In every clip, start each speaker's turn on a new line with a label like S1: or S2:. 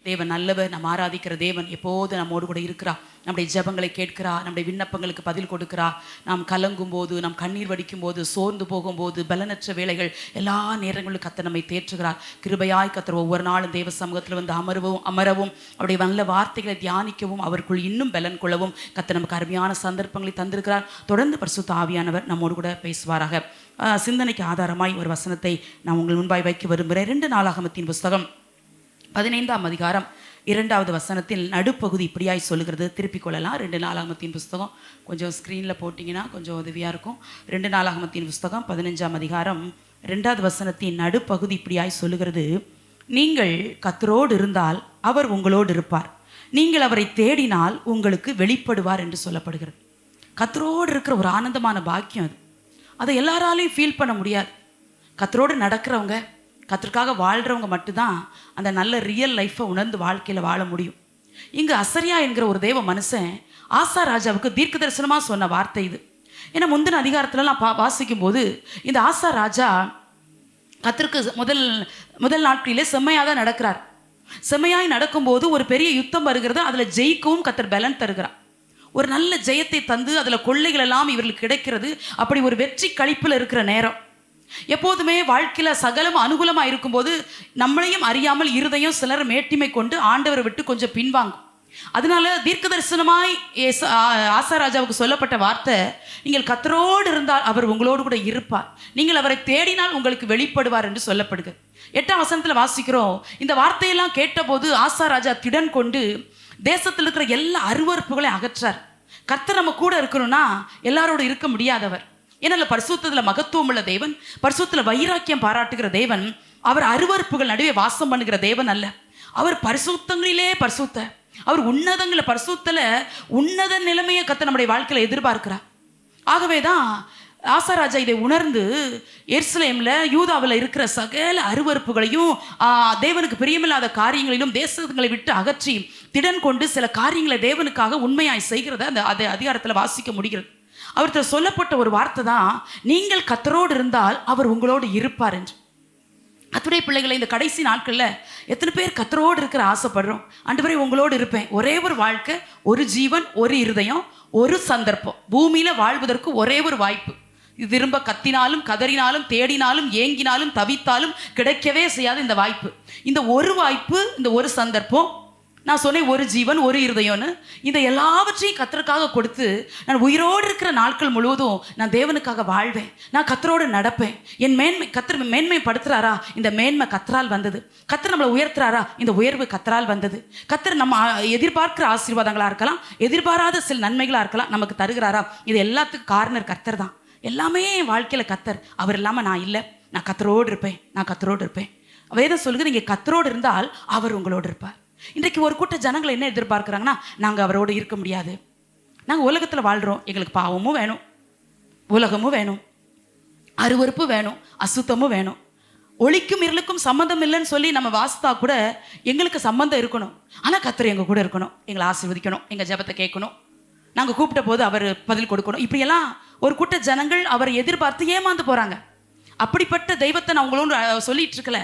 S1: தேவன் நல்லவர். நம்ம ஆராதிக்கிற தேவன் எப்போது நம்மோடு கூட இருக்கிறார். நம்முடைய ஜெபங்களை கேட்கிறார், நம்முடைய விண்ணப்பங்களுக்கு பதில் கொடுக்கிறார். நாம் கலங்கும் போது, நாம் கண்ணீர் வடிக்கும் போது, சோர்ந்து போகும்போது, பலனற்ற வேளைகள் எல்லா நேரங்களிலும் கர்த்தர் நம்மை தேற்றுகிறார். கிருபையாய் கர்த்தர் ஒவ்வொரு நாளும் தேவ சமூகத்தில் வந்து அமரவும் அவருடைய நல்ல வார்த்தைகளை தியானிக்கவும் அவருக்குள் இன்னும் பலன் கொள்ளவும் கர்த்தர் நமக்கு அருமையான சந்தர்ப்பங்களை தந்திருக்கிறார். தொடர்ந்து பரிசுத்த ஆவியானவர் நம்மோடு கூட பேசுவாராக. சிந்தனைக்கு ஆதாரமாய் ஒரு வசனத்தை நான் உங்கள் முன்பாய் வைக்க விரும்புகிறேன். 2 நாளாகமத்தின் புஸ்தகம் 15ஆம் அதிகாரம் 2வது வசனத்தில் நடுப்பகுதி இப்படியாய் சொல்லுகிறது. திருப்பிக் கொள்ளலாம். 2 நாளாகமத்தின் புஸ்தகம் கொஞ்சம் ஸ்க்ரீனில் போட்டிங்கன்னா கொஞ்சம் உதவியாக இருக்கும். 2 நாளாகமத்தின் புஸ்தகம் 15ஆம் அதிகாரம் 2வது வசனத்தின் நடுப்பகுதி இப்படியாய் சொல்லுகிறது. நீங்கள் கர்த்தரோடு இருந்தால் அவர் உங்களோடு இருப்பார், நீங்கள் அவரை தேடினால் உங்களுக்கு வெளிப்படுவார் என்று சொல்லப்படுகிறது. கர்த்தரோடு இருக்கிற ஒரு ஆனந்தமான பாக்கியம் அது. அதை எல்லாராலையும் ஃபீல் பண்ண முடியாது. கர்த்தரோடு நடக்கிறவங்க, கர்த்தருக்காக வாழ்கிறவங்க மட்டும்தான் அந்த நல்ல ரியல் லைஃப்பை உணர்ந்து வாழ்க்கையில் வாழ முடியும். இங்கு அசரியா என்கிற ஒரு தேவ மனுஷன் ஆசா ராஜாவுக்கு தீர்க்க தரிசனமாக சொன்ன வார்த்தை இது. ஏன்னா முந்தின அதிகாரத்துலலாம் வாசிக்கும் போது இந்த ஆசா ராஜா கர்த்தருக்கு முதல் நாட்களிலே செம்மையாக தான் நடக்கிறார். செம்மையாய் நடக்கும்போது ஒரு பெரிய யுத்தம் வருகிறது. அதில் ஜெயிக்கவும் கர்த்தர் பலன் தருகிறார். ஒரு நல்ல ஜெயத்தை தந்து அதில் கொள்ளைகள் எல்லாம் இவர்களுக்கு கிடைக்கிறது. அப்படி ஒரு வெற்றி களிப்பில் இருக்கிற நேரம். எப்போதுமே வாழ்க்கையில் சகலம் அனுகூலமாக இருக்கும்போது நம்மளையும் அறியாமல் இருதயம் சிலர் மேட்டிமை கொண்டு ஆண்டவரை விட்டு கொஞ்சம் பின்வாங்கும். அதனால தீர்க்க தரிசனமாய் ஆசாராஜாவுக்கு சொல்லப்பட்ட வார்த்தை, நீங்கள் கர்த்தரோடு இருந்தால் அவர் உங்களோடு கூட இருப்பார், நீங்கள் அவரை தேடினால் உங்களுக்கு வெளிப்படுவார் என்று சொல்லப்படுகிறது. 8ஆம் வசனத்தில் வாசிக்கிறோம். இந்த வார்த்தையெல்லாம் கேட்டபோது ஆசாராஜா திடன் கொண்டு தேசத்தில் இருக்கிற எல்லா அருவருப்புகளையும் அகற்றார். கர்த்தர் நம்ம கூட இருக்கணும்னா எல்லாரோடு இருக்க முடியாதவர். ஏன்னா பரிசுத்தத்தில் மகத்துவம் உள்ள தேவன், பரிசுத்தத்தில் வைராக்கியம் பாராட்டுகிற தேவன். அவர் அருவருப்புகள் நடுவே வாசம் பண்ணுகிற தேவன் அல்ல. அவர் பரிசுத்தங்களிலே பரிசுத்த, அவர் உன்னதங்கள பரிசுத்தல உன்னத நிலைமையை கர்த்தர் நம்முடைய வாழ்க்கையில் எதிர்பார்க்கிறார். ஆகவே தான் ஆசாராஜா இதை உணர்ந்து எருசலேமில் யூதாவில் இருக்கிற சகல அருவருப்புகளையும் தேவனுக்கு பிரியமில்லாத காரியங்களிலும் தேசங்களை விட்டு அகற்றி திடன் கொண்டு சில காரியங்களை தேவனுக்காக உண்மையாய் செய்கிறத அந்த அதிகாரத்தில் வாசிக்க முடிகிறது. அவர்கிட்ட சொல்லப்பட்ட ஒரு வார்த்தை தான், நீங்கள் கர்த்தரோடு இருந்தால் அவர் உங்களோடு இருப்பார் என்று. கர்த்தருடைய பிள்ளைகளை இந்த கடைசி நாட்களில் எத்தனை பேர் கர்த்தரோடு இருக்கிற ஆசைப்படுறோம்? ஆண்டவரே உங்களோடு இருப்பேன். ஒரே ஒரு வாழ்க்கை, ஒரு ஜீவன், ஒரு இருதயம், ஒரு சந்தர்ப்பம். பூமியில் வாழ்வதற்கு ஒரே ஒரு வாய்ப்பு. இது திரும்ப கத்தினாலும் கதறினாலும் தேடினாலும் ஏங்கினாலும் தவித்தாலும் கிடைக்கவே செய்யாத இந்த வாய்ப்பு. இந்த ஒரு வாய்ப்பு, இந்த ஒரு சந்தர்ப்பம், நான் சொன்னேன் ஒரு ஜீவன் ஒரு இருதயம்னு, இந்த எல்லாவற்றையும் கர்த்தருக்காக கொடுத்து நான் உயிரோடு இருக்கிற நாட்கள் முழுவதும் நான் தேவனுக்காக வாழ்வேன், நான் கர்த்தரோடு நடப்பேன். என் கர்த்தர் மேன்மைப்படுத்துறாரா? இந்த மேன்மை கர்த்தரால் வந்தது. கர்த்தர் நம்மளை உயர்த்துறாரா? இந்த உயர்வு கர்த்தரால் வந்தது. கர்த்தர் நம்ம எதிர்பார்க்கிற ஆசீர்வாதங்களாக இருக்கலாம், எதிர்பாராத சில நன்மைகளாக இருக்கலாம், நமக்கு தருகிறாரா? இது எல்லாத்துக்கும் காரணர் கர்த்தர் தான். எல்லாமே வாழ்க்கையில் கர்த்தர். அவர் இல்லாமல் நான் இல்லை. நான் கர்த்தரோடு இருப்பேன், நான் கர்த்தரோடு இருப்பேன். வேதம் சொல்லுது, நீங்கள் கர்த்தரோடு இருந்தால் அவர் உங்களோடு இருப்பார். இன்றைக்கு ஒரு கூட்ட ஜனங்களை என்ன எதிர்பார்க்குறாங்கன்னா, நாங்கள் அவரோடு இருக்க முடியாது, நாங்கள் உலகத்தில் வாழ்கிறோம், எங்களுக்கு பாவமும் வேணும், உலகமும் வேணும், அருவருப்பு வேணும், அசுத்தமும் வேணும், ஒளிக்கும் இருளுக்கும் சம்மந்தம் இல்லைன்னு சொல்லி நம்ம வாசித்தா கூட எங்களுக்கு சம்மந்தம் இருக்கணும். ஆனால் கர்த்தர் எங்கள் கூட இருக்கணும், எங்களை ஆசீர்வதிக்கணும், எங்கள் ஜெபத்தை கேட்கணும், நாங்கள் கூப்பிட்ட போது அவர் பதில் கொடுக்கணும். இப்படியெல்லாம் ஒரு கூட்ட ஜனங்கள் அவரை எதிர்பார்த்து ஏமாந்து போகிறாங்க. அப்படிப்பட்ட தெய்வத்தை நான் உங்களோட சொல்லிட்டு இருக்கல.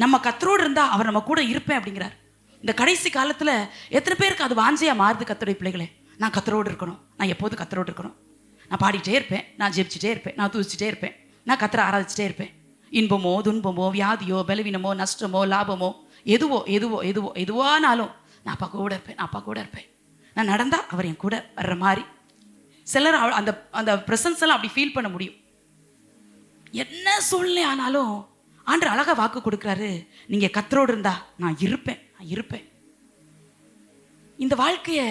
S1: நம்ம கர்த்தரோடு இருந்தால் அவர் நம்ம கூட இருப்பேன் அப்படிங்கிறார். இந்த கடைசி காலத்தில் எத்தனை பேருக்கு அது வாஞ்சையாக மாறுது? கர்த்தருடைய பிள்ளைகளே, நான் கர்த்தரோடு இருக்கணும், நான் எப்போது கர்த்தரோடு இருக்கணும், நான் பாடிக்கிட்டே இருப்பேன், நான் ஜெபிச்சுட்டே இருப்பேன், நான் துதிச்சுட்டே இருப்பேன், நான் கர்த்தரை ஆராதிச்சுட்டே இருப்பேன். இன்பமோ துன்பமோ வியாதியோ பலவீனமோ நஷ்டமோ லாபமோ எதுவோ எதுவோ எதுவோ எதுவானாலும் நான் அப்பா கூட இருப்பேன், நான் அப்பா கூட இருப்பேன். நான் நடந்தால் அவர் என் கூட வர்ற மாதிரி. சிலர் அந்த அந்த ப்ரெசன்ஸ் எல்லாம் அப்படி ஃபீல் பண்ண முடியும். என்ன சூழ்நிலை ஆனாலும் ஆண்டவர் அழகாக வாக்கு கொடுக்குறாரு, நீங்கள் கர்த்தரோடு இருந்தா நான் இருப்பேன், நான் இருப்பேன். இந்த வாழ்க்கையை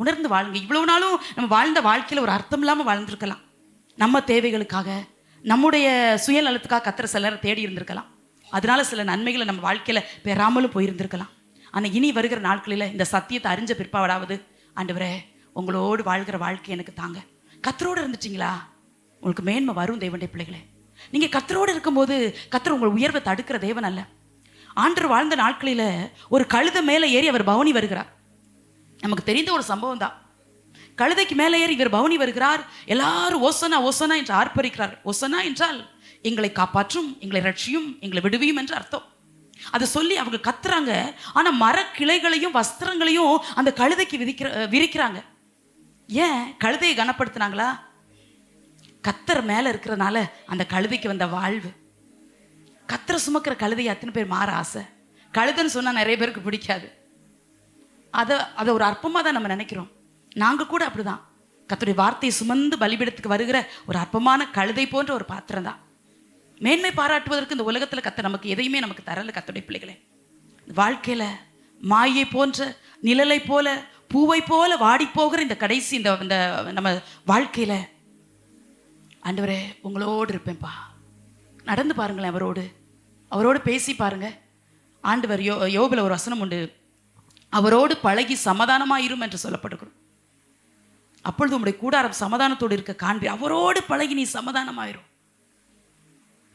S1: உணர்ந்து வாழுங்க. இவ்வளவு நாளும் நம்ம வாழ்ந்த வாழ்க்கையில் ஒரு அர்த்தம் இல்லாமல் வாழ்ந்துருக்கலாம். நம்ம தேவைகளுக்காக, நம்முடைய சுயநலத்துக்காக கர்த்தரை சிலரை தேடி இருந்திருக்கலாம். அதனால சில நன்மைகளை நம்ம வாழ்க்கையில் பெறாமலும் போயிருந்திருக்கலாம். ஆனால் இனி வருகிற நாட்களில் இந்த சத்தியத்தை அறிஞ்ச பிற்பாடாவது, ஆண்டவரே உங்களோடு வாழ்கிற வாழ்க்கை எனக்கு தாங்க. கர்த்தரோடு இருந்துச்சிங்களா உங்களுக்கு மேன்மை வரும். தேவனுடைய பிள்ளைகளே, நீங்கள் கர்த்தரோடு இருக்கும்போது கர்த்தர் உங்கள் உயர்வை தடுக்கிற தேவன் அல்ல. ஆண்டவர் வாழ்ந்த நாட்களில் ஒரு கழுதை மேலே ஏறி அவர் பவனி வருகிறார். நமக்கு தெரிந்த ஒரு சம்பவம் தான். கழுதைக்கு மேலே ஏறி இவர் பவனி வருகிறார். எல்லாரும் ஓசனா ஓசனா என்று ஆர்ப்பரிக்கிறார். ஓசனா என்றால் எங்களை காப்பாற்றும், எங்களை ரட்சியும், எங்களை விடுவியும் என்று அர்த்தம். அதை சொல்லி அவங்க கத்துறாங்க. ஆனா மரக்கிளைகளையும் வஸ்திரங்களையும் அந்த கழுதைக்கு விரிக்கிறாங்க. ஏன்? கழுதையை கனப்படுத்தினாங்களா? கத்தர் மேல இருக்கிறதுனால அந்த கழுதைக்கு வந்த வாழ்வு. கத்தரை சுமக்கிற கழுதையை அத்தனை பேர் மாற ஆசை. கழுதைன்னு சொன்னா நிறைய பேருக்கு பிடிக்காது. அதை ஒரு அற்பமாக தான் நம்ம நினைக்கிறோம். நாங்கள் கூட அப்படிதான். கர்த்தருடைய வார்த்தையை சுமந்து பலிபீடத்துக்கு வருகிற ஒரு அற்பமான கழுதை போன்ற ஒரு பாத்திரம் தான். மேன்மை பாராட்டுவதற்கு இந்த உலகத்தில் கர்த்தர் நமக்கு எதையுமே நமக்கு தரல. கர்த்தருடைய பிள்ளைகளே, வாழ்க்கையில மாயை போன்ற, நிழலை போல, பூவை போல வாடி போகிற இந்த கடைசி இந்த நம்ம வாழ்க்கையில ஆண்டவரே உங்களோடு இருப்பேன்ப்பா. நடந்து பாருங்களேன், அவரோடு பேசி பாருங்க. ஆண்டவர் யோபுல ஒரு வசனம் உண்டு, அவரோடு பழகி சமாதானமாயிரும் என்று சொல்லப்படுகிறோம். அப்பொழுது உங்களுடைய கூடாரம் சமாதானத்தோடு இருக்க காண்பி. அவரோடு பழகி நீ சமாதானமாயிரும்.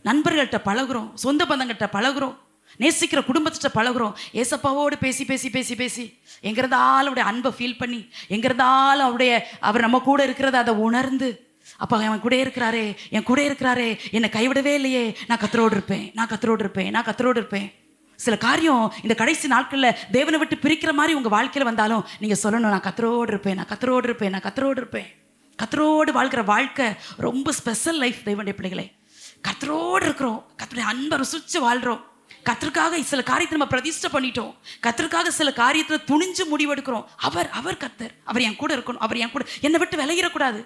S1: நண்பர்கள்ட்ட பழகுறோம், சொந்த பந்தங்கள்கிட்ட பழகுறோம், நேசிக்கிற குடும்பத்திட்ட பழகுறோம். ஏசப்பாவோடு பேசி பேசி பேசி பேசி எங்க இருந்தாலும் அவருடைய அன்பை ஃபீல் பண்ணி, எங்க இருந்தாலும் அவர் நம்ம கூட இருக்கிறத அதை உணர்ந்து, அப்போ அவன் கூட இருக்கிறாரே, என் கூட இருக்கிறாரே, என்னை கைவிடவே இல்லையே, நான் கத்தரோடு இருப்பேன். சில காரியம் இந்த கடைசி நாட்களில் தேவனை விட்டு பிரிக்கிற மாதிரி உங்கள் வாழ்க்கையில் வந்தாலும் நீங்கள் சொல்லணும், நான் கத்தரோடு இருப்பேன். கத்தரோடு வாழ்கிற வாழ்க்கை ரொம்ப ஸ்பெஷல் லைஃப். தேவனுடைய பிள்ளைகளை, கத்தரோடு இருக்கிறோம், கத்தருடைய அன்பை ருசிச்சு வாழ்கிறோம். கத்தருக்காக சில காரியத்தை நம்ம பிரதிஷ்டை பண்ணிட்டோம். கத்தருக்காக சில காரியத்தில் துணிஞ்சு முடிவெடுக்கிறோம். அவர் கத்தர், அவர் என் கூட இருக்கணும், அவர் என் கூட என்னை விட்டு விலகிடக்கூடாது.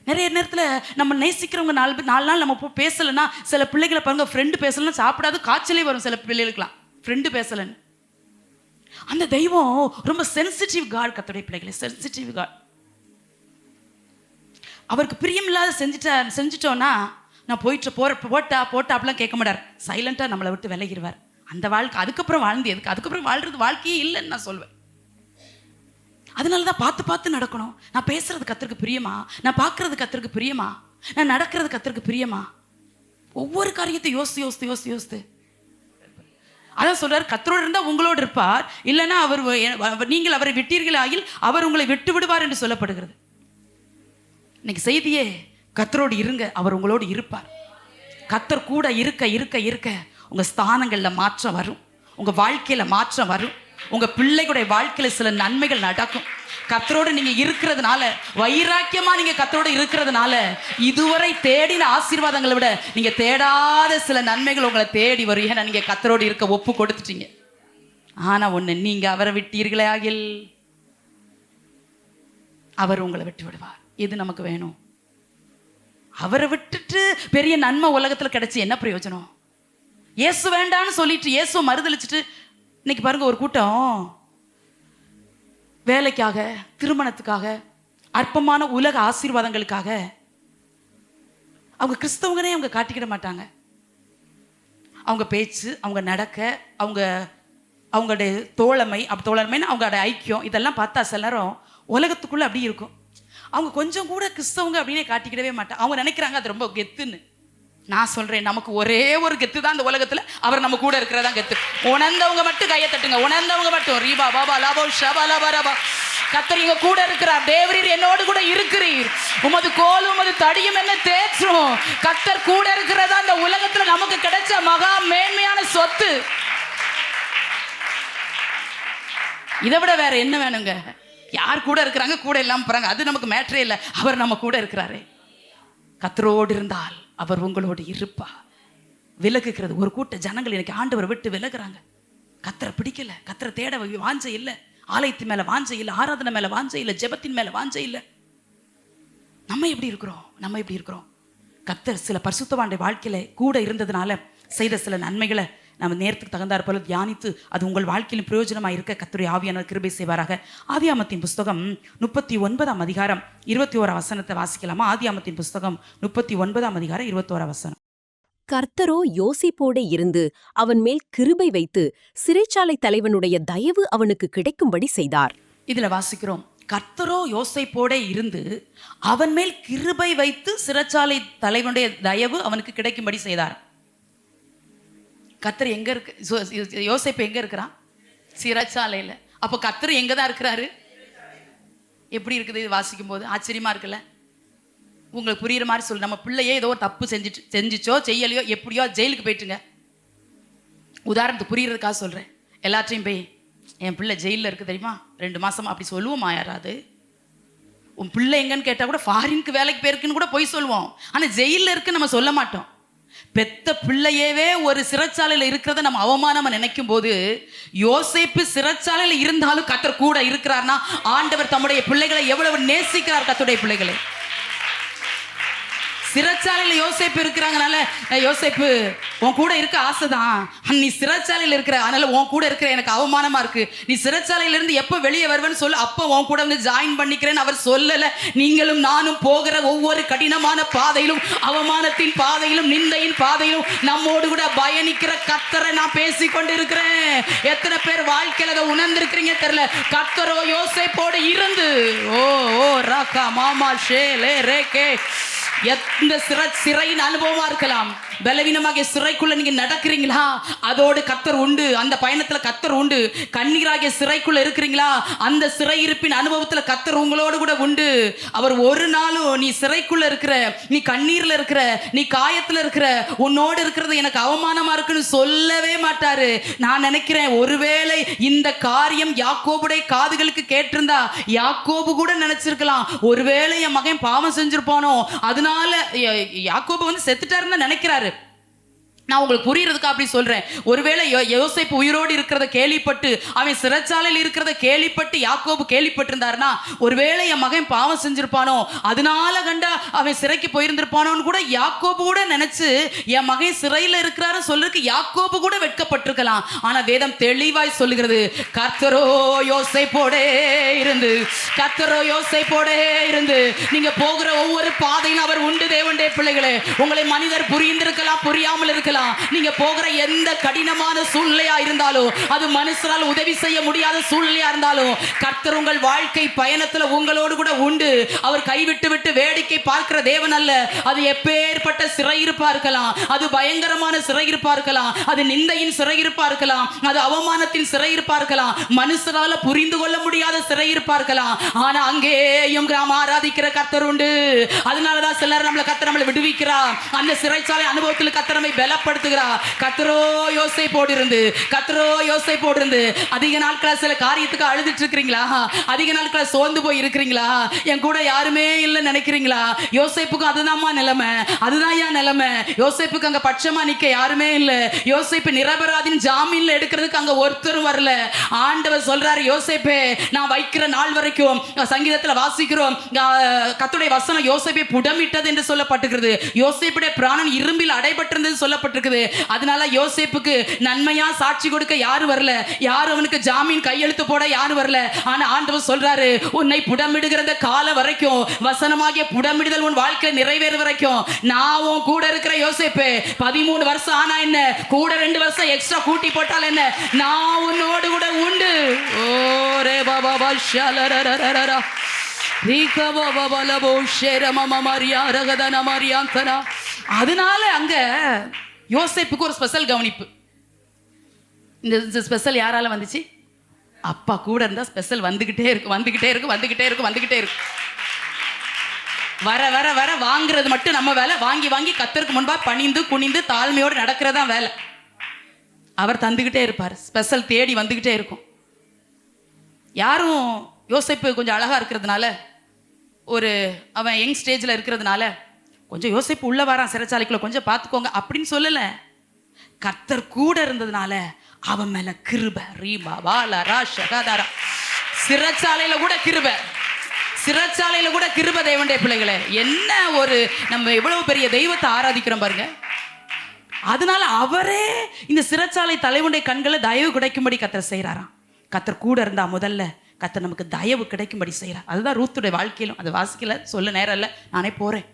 S1: நிறைய நேரத்தில் நம்ம நேசிக்கிறவங்க 4 நாள் நம்ம பேசலைன்னா, சில பிள்ளைகளை பாருங்க, ஃப்ரெண்டு பேசலன்னா சாப்பிடாது காய்ச்சலே வரும் சில பிள்ளைகளுக்குலாம், ஃப்ரெண்டு பேசலன்னு. அந்த தெய்வம் ரொம்ப சென்சிட்டிவ் காட். கர்த்தருடைய பிள்ளைகளை, சென்சிட்டிவ் காட். அவருக்கு பிரியமில்லாத செஞ்சிட்டோன்னா நான் போட்டாப்பெல்லாம் கேட்க மாட்டார். சைலண்டாக நம்மளை விட்டு விலகிடுவார். அந்த வாழ்க்கை அதுக்கப்புறம் அதுக்கப்புறம் வாழ்றது வாழ்க்கையே இல்லைன்னு நான் சொல்வேன். அதனால தான் பார்த்து நடக்கணும். நான் பேசுறது கர்த்தருக்கு பிரியமா, நான் பார்க்கறது கர்த்தருக்கு பிரியமா, நான் நடக்கிறது கர்த்தருக்கு பிரியமா, ஒவ்வொரு காரியத்தை யோசித்து அதான் சொல்றாரு, கர்த்தரோடு இருந்தால் உங்களோடு இருப்பார், இல்லைன்னா நீங்கள் அவரை விட்டீர்கள் ஆகில் அவர் உங்களை விட்டு விடுவார் என்று சொல்லப்படுகிறது. இன்னைக்கு செய்தியே கர்த்தரோடு இருங்க, அவர் உங்களோடு இருப்பார். கர்த்தர் கூட இருக்க உங்க ஸ்தானங்கள்ல மாற்றம் வரும், உங்க வாழ்க்கையில மாற்றம் வரும், உங்க பிள்ளைகளுடைய வாழ்க்கையில சில நன்மைகள் நடக்கும். கர்த்தரோடு நீங்க இருக்கிறதுனால, வைராக்கியமா நீங்க கர்த்தரோடு இருக்கிறதுனால, இதுவரை தேடின ஆசீர்வாதங்களை விட நீங்க தேடாத சில நன்மைகள் உங்களை தேடி வரும். ஏன்னா நீங்க கர்த்தரோடு இருக்க ஒப்பு கொடுத்துட்டீங்க. ஆனா ஒண்ணு, நீங்க அவரை விட்டீர்களே ஆகில் அவர் உங்களை விட்டு விடுவார். எது நமக்கு வேணும்? அவரை விட்டுட்டு பெரிய நன்மை உலகத்துல கிடைச்சி என்ன பிரயோஜனம்? இயேசு வேண்டான்னு சொல்லிட்டு இயேசு மறுதளிச்சுட்டு இன்னைக்கு பாருங்க, ஒரு கூட்டம் வேலைக்காக, திருமணத்துக்காக, அற்பமான உலக ஆசீர்வாதங்களுக்காக அவங்க கிறிஸ்தவங்கனே அவங்க காட்டிக்கிட மாட்டாங்க. அவங்க பேச்சு, அவங்க நடக்க, அவங்களுடைய தோழமைன்னு அவங்களோட ஐக்கியம், இதெல்லாம் பார்த்தா சில நேரம் உலகத்துக்குள்ள அப்படி இருக்கும். அவங்க கொஞ்சம் கூட கிறிஸ்தவங்க அப்படின்னே காட்டிக்கிடவே மாட்டாங்க. அவங்க நினைக்கிறாங்க அது ரொம்ப கெத்துன்னு. நான் சொல்றேன், நமக்கு ஒரே ஒரு கெத்து தான் இந்த உலகத்துல, அவர் நம்ம கூட இருக்கிறதா கெத்து. உணர்ந்தவங்க மட்டும் கையை தட்டுங்க, உணர்ந்தவங்க மட்டும். ரீபா பாபா லாபோ ஷபா லாபா ரபா. கர்த்தர் இங்க கூட இருக்கிறார். தேவரீர் என்னோடு கூட இருக்கிறீர், உமது கோலும் உமது தடியும் என்ன தேற்றும். கர்த்தர் கூட இருக்கிறதா இந்த உலகத்துல நமக்கு கிடைச்ச மகா மேன்மையான சொத்து. இதை விட வேற என்ன வேணுங்க? யார் கூட இருக்கிறாங்க, கூட இல்லாம போறாங்க, அது நமக்கு மேட்டரே இல்லை. அவர் நம்ம கூட இருக்கிறாரே. கர்த்தரோடு இருந்தால் அவர் உங்களோடு இருப்பார். விலகுகிறது ஒரு கூட்ட ஜனங்கள் இன்னைக்கு ஆண்டவரை விட்டு விலகுறாங்க. கர்த்தரை பிடிக்கல, கர்த்தரை தேட வாஞ்சை இல்லை, ஆலயத்து மேல வாஞ்சை இல்லை, ஆராதனை மேல வாஞ்சை இல்லை, ஜெபத்தின் மேல வாஞ்சை இல்லை. நம்ம எப்படி இருக்கிறோம்? கர்த்தர் சில பரிசுத்தவானுடைய வாழ்க்கையில கூட இருந்ததுனால செய்த சில நன்மைகளை நம்ம நேரத்துக்கு தகுந்தாற் போல தியானித்து அது உங்கள் வாழ்க்கையிலும் பிரயோஜனமாக இருக்க கர்த்தருடைய ஆவியானவர் கிருபை செய்வாராக. ஆதியாமத்தின் புஸ்தகம் 39ஆம் அதிகாரம் 21 வசனத்தை வாசிக்கலாமா? ஆதியாமத்தின் புஸ்தகம் 39ஆம் அதிகாரம் 21 வசனம்.
S2: கர்த்தரோ யோசிப்போடே இருந்து அவன் மேல் கிருபை வைத்து சிறைச்சாலை தலைவனுடைய தயவு அவனுக்கு கிடைக்கும்படி செய்தார்.
S1: இதுல வாசிக்கிறோம், கர்த்தரோ யோசேப்போடே இருந்து அவன் மேல் கிருபை வைத்து சிறைச்சாலை தலைவனுடைய தயவு அவனுக்கு கிடைக்கும்படி செய்தார். கர்த்தர் எங்க இருக்கு? யோசேப்பு எங்க இருக்கிறான்? சிறைச்சாலையில. அப்போ கர்த்தர் எங்க தான் இருக்கிறாரு? எப்படி இருக்குது இது வாசிக்கும் போது? ஆச்சரியமா இருக்குல்ல? உங்களுக்கு புரியுற மாதிரி சொல்லு. நம்ம பிள்ளையே ஏதோ ஒரு தப்பு செஞ்சிச்சோ செய்யலையோ எப்படியோ ஜெயிலுக்கு போயிட்டுங்க. உதாரணத்துக்கு புரியுறதுக்காக சொல்கிறேன். எல்லாத்தையும் போய் என் பிள்ளை ஜெயிலில் இருக்குது தெரியுமா 2 மாசமா அப்படி சொல்லுவோமா யாராவது? உன் பிள்ளை எங்கன்னு கேட்டால் கூட ஃபாரினுக்கு வேலைக்கு போயிருக்குன்னு கூட போய் சொல்லுவோம். ஆனால் ஜெயிலில் இருக்குன்னு நம்ம சொல்ல மாட்டோம். பெத்த பிள்ளையவே ஒரு சிறைச்சாலையில் இருக்கிறத நம்ம அவமானமா நினைக்கும் போது, யோசேப்பு சிறைச்சாலையில் இருந்தாலும் கர்த்தர் கூட இருக்கிறார்னா ஆண்டவர் தம்முடைய பிள்ளைகளை எவ்வளவு நேசிக்கிறார். கர்த்தருடைய பிள்ளைகளை சிறைச்சாலையில் யோசேப்பு இருக்கிறாங்கனால, யோசேப்பு உன் கூட இருக்க ஆசைதான், நீ சிறைச்சாலையில் இருக்கிற, அதனால உன் கூட இருக்கிற எனக்கு அவமானமா இருக்கு, நீ சிறைச்சாலையிலிருந்து எப்போ வெளியே வருவேன்னு சொல்லு, அப்போ உன் கூட வந்து ஜாயின் பண்ணிக்கிறேன்னு அவர் சொல்லல. நீங்களும் நானும் போகிற ஒவ்வொரு கடினமான பாதையிலும், அவமானத்தின் பாதையிலும், நிந்தையின் பாதையிலும் நம்மோடு கூட பயணிக்கிற கர்த்தரை நான் பேசிக்கொண்டு இருக்கிறேன். எத்தனை பேர் வாழ்க்கையில் அதை உணர்ந்திருக்கிறீங்க தெரியல. கர்த்தரோ யோசேப்போடு இருந்து, ஓ ஓ ராக்கா மாமா ஷே லே ரே கே, எந்த சிறையின் அனுபவமா இருக்கலாம். பலவீனமாக சிறைக்குள்ள நீங்க நடக்கிறீங்களா, அதோடு கர்த்தர் உண்டு. அந்த பயணத்துல கர்த்தர் உண்டு. கண்ணீராகிய சிறைக்குள்ள இருக்கிறீங்களா, அந்த சிறையிருப்பின் அனுபவத்துல கர்த்தர் உங்களோடு கூட உண்டு. அவர் ஒரு நாளும் நீ சிறைக்குள்ள இருக்கிற, நீ கண்ணீர்ல இருக்கிற, நீ காயத்துல இருக்கிற, உன்னோடு இருக்கிறது எனக்கு அவமானமா இருக்குன்னு சொல்லவே மாட்டாரு. நான் நினைக்கிறேன், ஒருவேளை இந்த காரியம் யாக்கோபுடைய காதுகளுக்கு கேட்டிருந்தா யாக்கோபு கூட நினைச்சிருக்கலாம், ஒருவேளை என் மகன் பாவம் செஞ்சிருப்பானோ, அதனால யாக்கோபு வந்து செத்துட்டாருன்னு நினைக்கிறாரு. நான் உங்களுக்கு புரியுறதுக்கு அப்படி சொல்றேன். ஒருவேளை யோசேப்பு உயிரோடு இருக்கிறத கேள்விப்பட்டு, அவன் சிறைச்சாலையில் இருக்கிறத கேள்விப்பட்டு யாக்கோபு கேள்விப்பட்டிருந்தாருன்னா, ஒருவேளை என் மகன் பாவம் செஞ்சிருப்பானோ, அதனால கண்டா அவன் சிறைக்கு போயிருந்திருப்பானோன்னு கூட யாக்கோபு கூட நினைச்சு, என் மகன் சிறையில் இருக்கிறாரு சொல்றதுக்கு யாக்கோபு கூட வெட்கப்பட்டிருக்கலாம். ஆனா வேதம் தெளிவாய் சொல்லுகிறது, கர்த்தரோ யோசேப்போடே இருந்து, கர்த்தரோ யோசேப்போடே இருந்து, நீங்க போகிற ஒவ்வொரு பாதையும் அவர் உண்டு. தேவனுடைய பிள்ளைகளே, உங்களை மனிதர் புரிந்திருக்கலாம், புரியாமல் இருக்கலாம். நீங்க போகிற எந்த கடினமான சூழ்நிலையா இருந்தாலும், அது மனுஷரால் உதவி செய்ய முடியாத சூழ்நிலையா இருந்தாலும், கர்த்தர் உங்கள் வாழ்க்கை பயணத்துல உங்களோடு கூட உண்டு. அவர் கைவிட்டு விட்டு வேடிக்கை பார்க்கிற தேவன் அல்ல. அது எப்பேற்பட்ட சிறையிருப்பா இருக்கலாம், அது பயங்கரமான சிறையிருப்பா இருக்கலாம், அது நிந்தையின் சிறையிருப்பா இருக்கலாம், அது அவமானத்தின் சிறையிருப்பா இருக்கலாம், மனுஷரால புரிந்து கொள்ள முடியாத சிறையிருப்பா இருக்கலாம். ஆனா அங்கேயும் கிராம ஆராதிக்கிற கர்த்தர் உண்டு. அதனாலதான் சிலர் கர்த்தர் விடுவிக்கிறார். அந்த சிறைச்சாலை அனுபவத்தில் கர்த்தர் நம்மை பலப்படுத்துகிறார். கர்த்தரோ யோசேப்போடு இருந்து, கர்த்தரோ யோசேப்போடு இருந்து. அதிக நாட்களா சில காரியத்துக்கு அழுதுட்டு இருக்கிறீங்களா? அதிக நாட்களா சோர்ந்து போய் இருக்கிறீங்களா? என் கூட யாருமே இல்லை நினைக்கிறீங்களா? யோசேப்புக்கு அதுதான்மா நிலைமை, அதுதான் ஏன் நிலைமை. யோசேப்புக்கு அங்க பட்சமா நிக்க யாருமே இல்லை. யோசேப்பு நிரபராதின் ஜாமீன்ல எடுக்கிறதுக்கு அங்க ஒருத்தரும் வரல. ஆண்டவர் சொல்றாரு, யோசேப்பே நான் வைக்கிற நாள் வரைக்கும், சங்கீதத்துல வாசிக்கிறோம், கர்த்தருடைய வசனம் யோசேப்பை புடமிட்டது என்று சொல்லப்பட்டிருக்கிறது. யோசேப்புடைய பிராணன் இரும்பில் அடைபட்டிருந்தது சொல்லப்பட்டிருக்குது. அதனால யோசேப்புக்கு நன்மையா சாட்சி கொடுக்க யாரு வரல, யாரும் அவனுக்கு ஜாமீன் கையெழுத்து போட யாரு வரல. ஆனா ஆண்டவர் சொல்றாரு, உன்னை புடமிடுகிற கால வரைக்கும், வசனமாகிய புடமிடுதல் உன் வாழ்க்கை நிறைவேற வரைக்கும் நான் உன் கூட இருக்கிற யோசேப்பே. 13 வருஷம் ஆனா என்ன, கூட 2 வருஷம் எக்ஸ்ட்ரா கூட்டி போட்டால் என்ன, நான் உன்னோடு கூட உண்டு. ஓ ரே பாபா பாஷாலரரரரரா அதனால அங்க யோசேப்புக்கு ஒரு ஸ்பெஷல் கவனிப்பு. இந்த ஸ்பெஷல் யாரால வந்துச்சு? அப்பா கூட இருந்தா ஸ்பெஷல் வந்துகிட்டே இருக்கு, வந்துகிட்டே இருக்கு, வந்துகிட்டே இருக்கு, வந்துகிட்டே இருக்கு. வர வர வர வாங்குறது மட்டும் நம்ம வேலை. வாங்கி வாங்கி கர்த்தருக்கு முன்பா பணிந்து குனிந்து தாழ்மையோடு நடக்கிறதா வேலை. அவர் தந்துகிட்டே இருப்பார். ஸ்பெஷல் தேடி வந்துகிட்டே இருக்கும். யாரும் யோசேப்பு கொஞ்சம் அழகா இருக்கிறதுனால, ஒரு அவன் யங் ஸ்டேஜில் இருக்கிறதுனால, கொஞ்சம் யோசேப்பு உள்ள வரான் சிறைச்சாலைக்குள்ள, கொஞ்சம் பார்த்துக்கோங்க அப்படின்னு சொல்லலை. கர்த்தர் கூட இருந்ததுனால அவன் மேல கிருபை. ரீபா வாலரா ஷகதாரா. சிறைச்சாலையில கூட கிருபை, சிறைச்சாலையில கூட கிருபை. தேவனுடைய பிள்ளைகளே, என்ன ஒரு நம்ம எவ்வளவு பெரிய தெய்வத்தை ஆராதிக்கிறோம் பாருங்க. அதனால அவரே இந்த சிறைச்சாலை தலைவனுடைய கண்களை தயவு கிடைக்கும்படி கர்த்தர் செய்யறாராம். கர்த்தர் கூட இருந்தா முதல்ல கர்த்தர் நமக்கு தயவு கிடைக்கும்படி செய்யறார். அதுதான் ரூத்துடைய வாழ்க்கையிலும். அதை வாசிக்கல, சொல்ல நேரம் இல்லை, நானே போறேன்.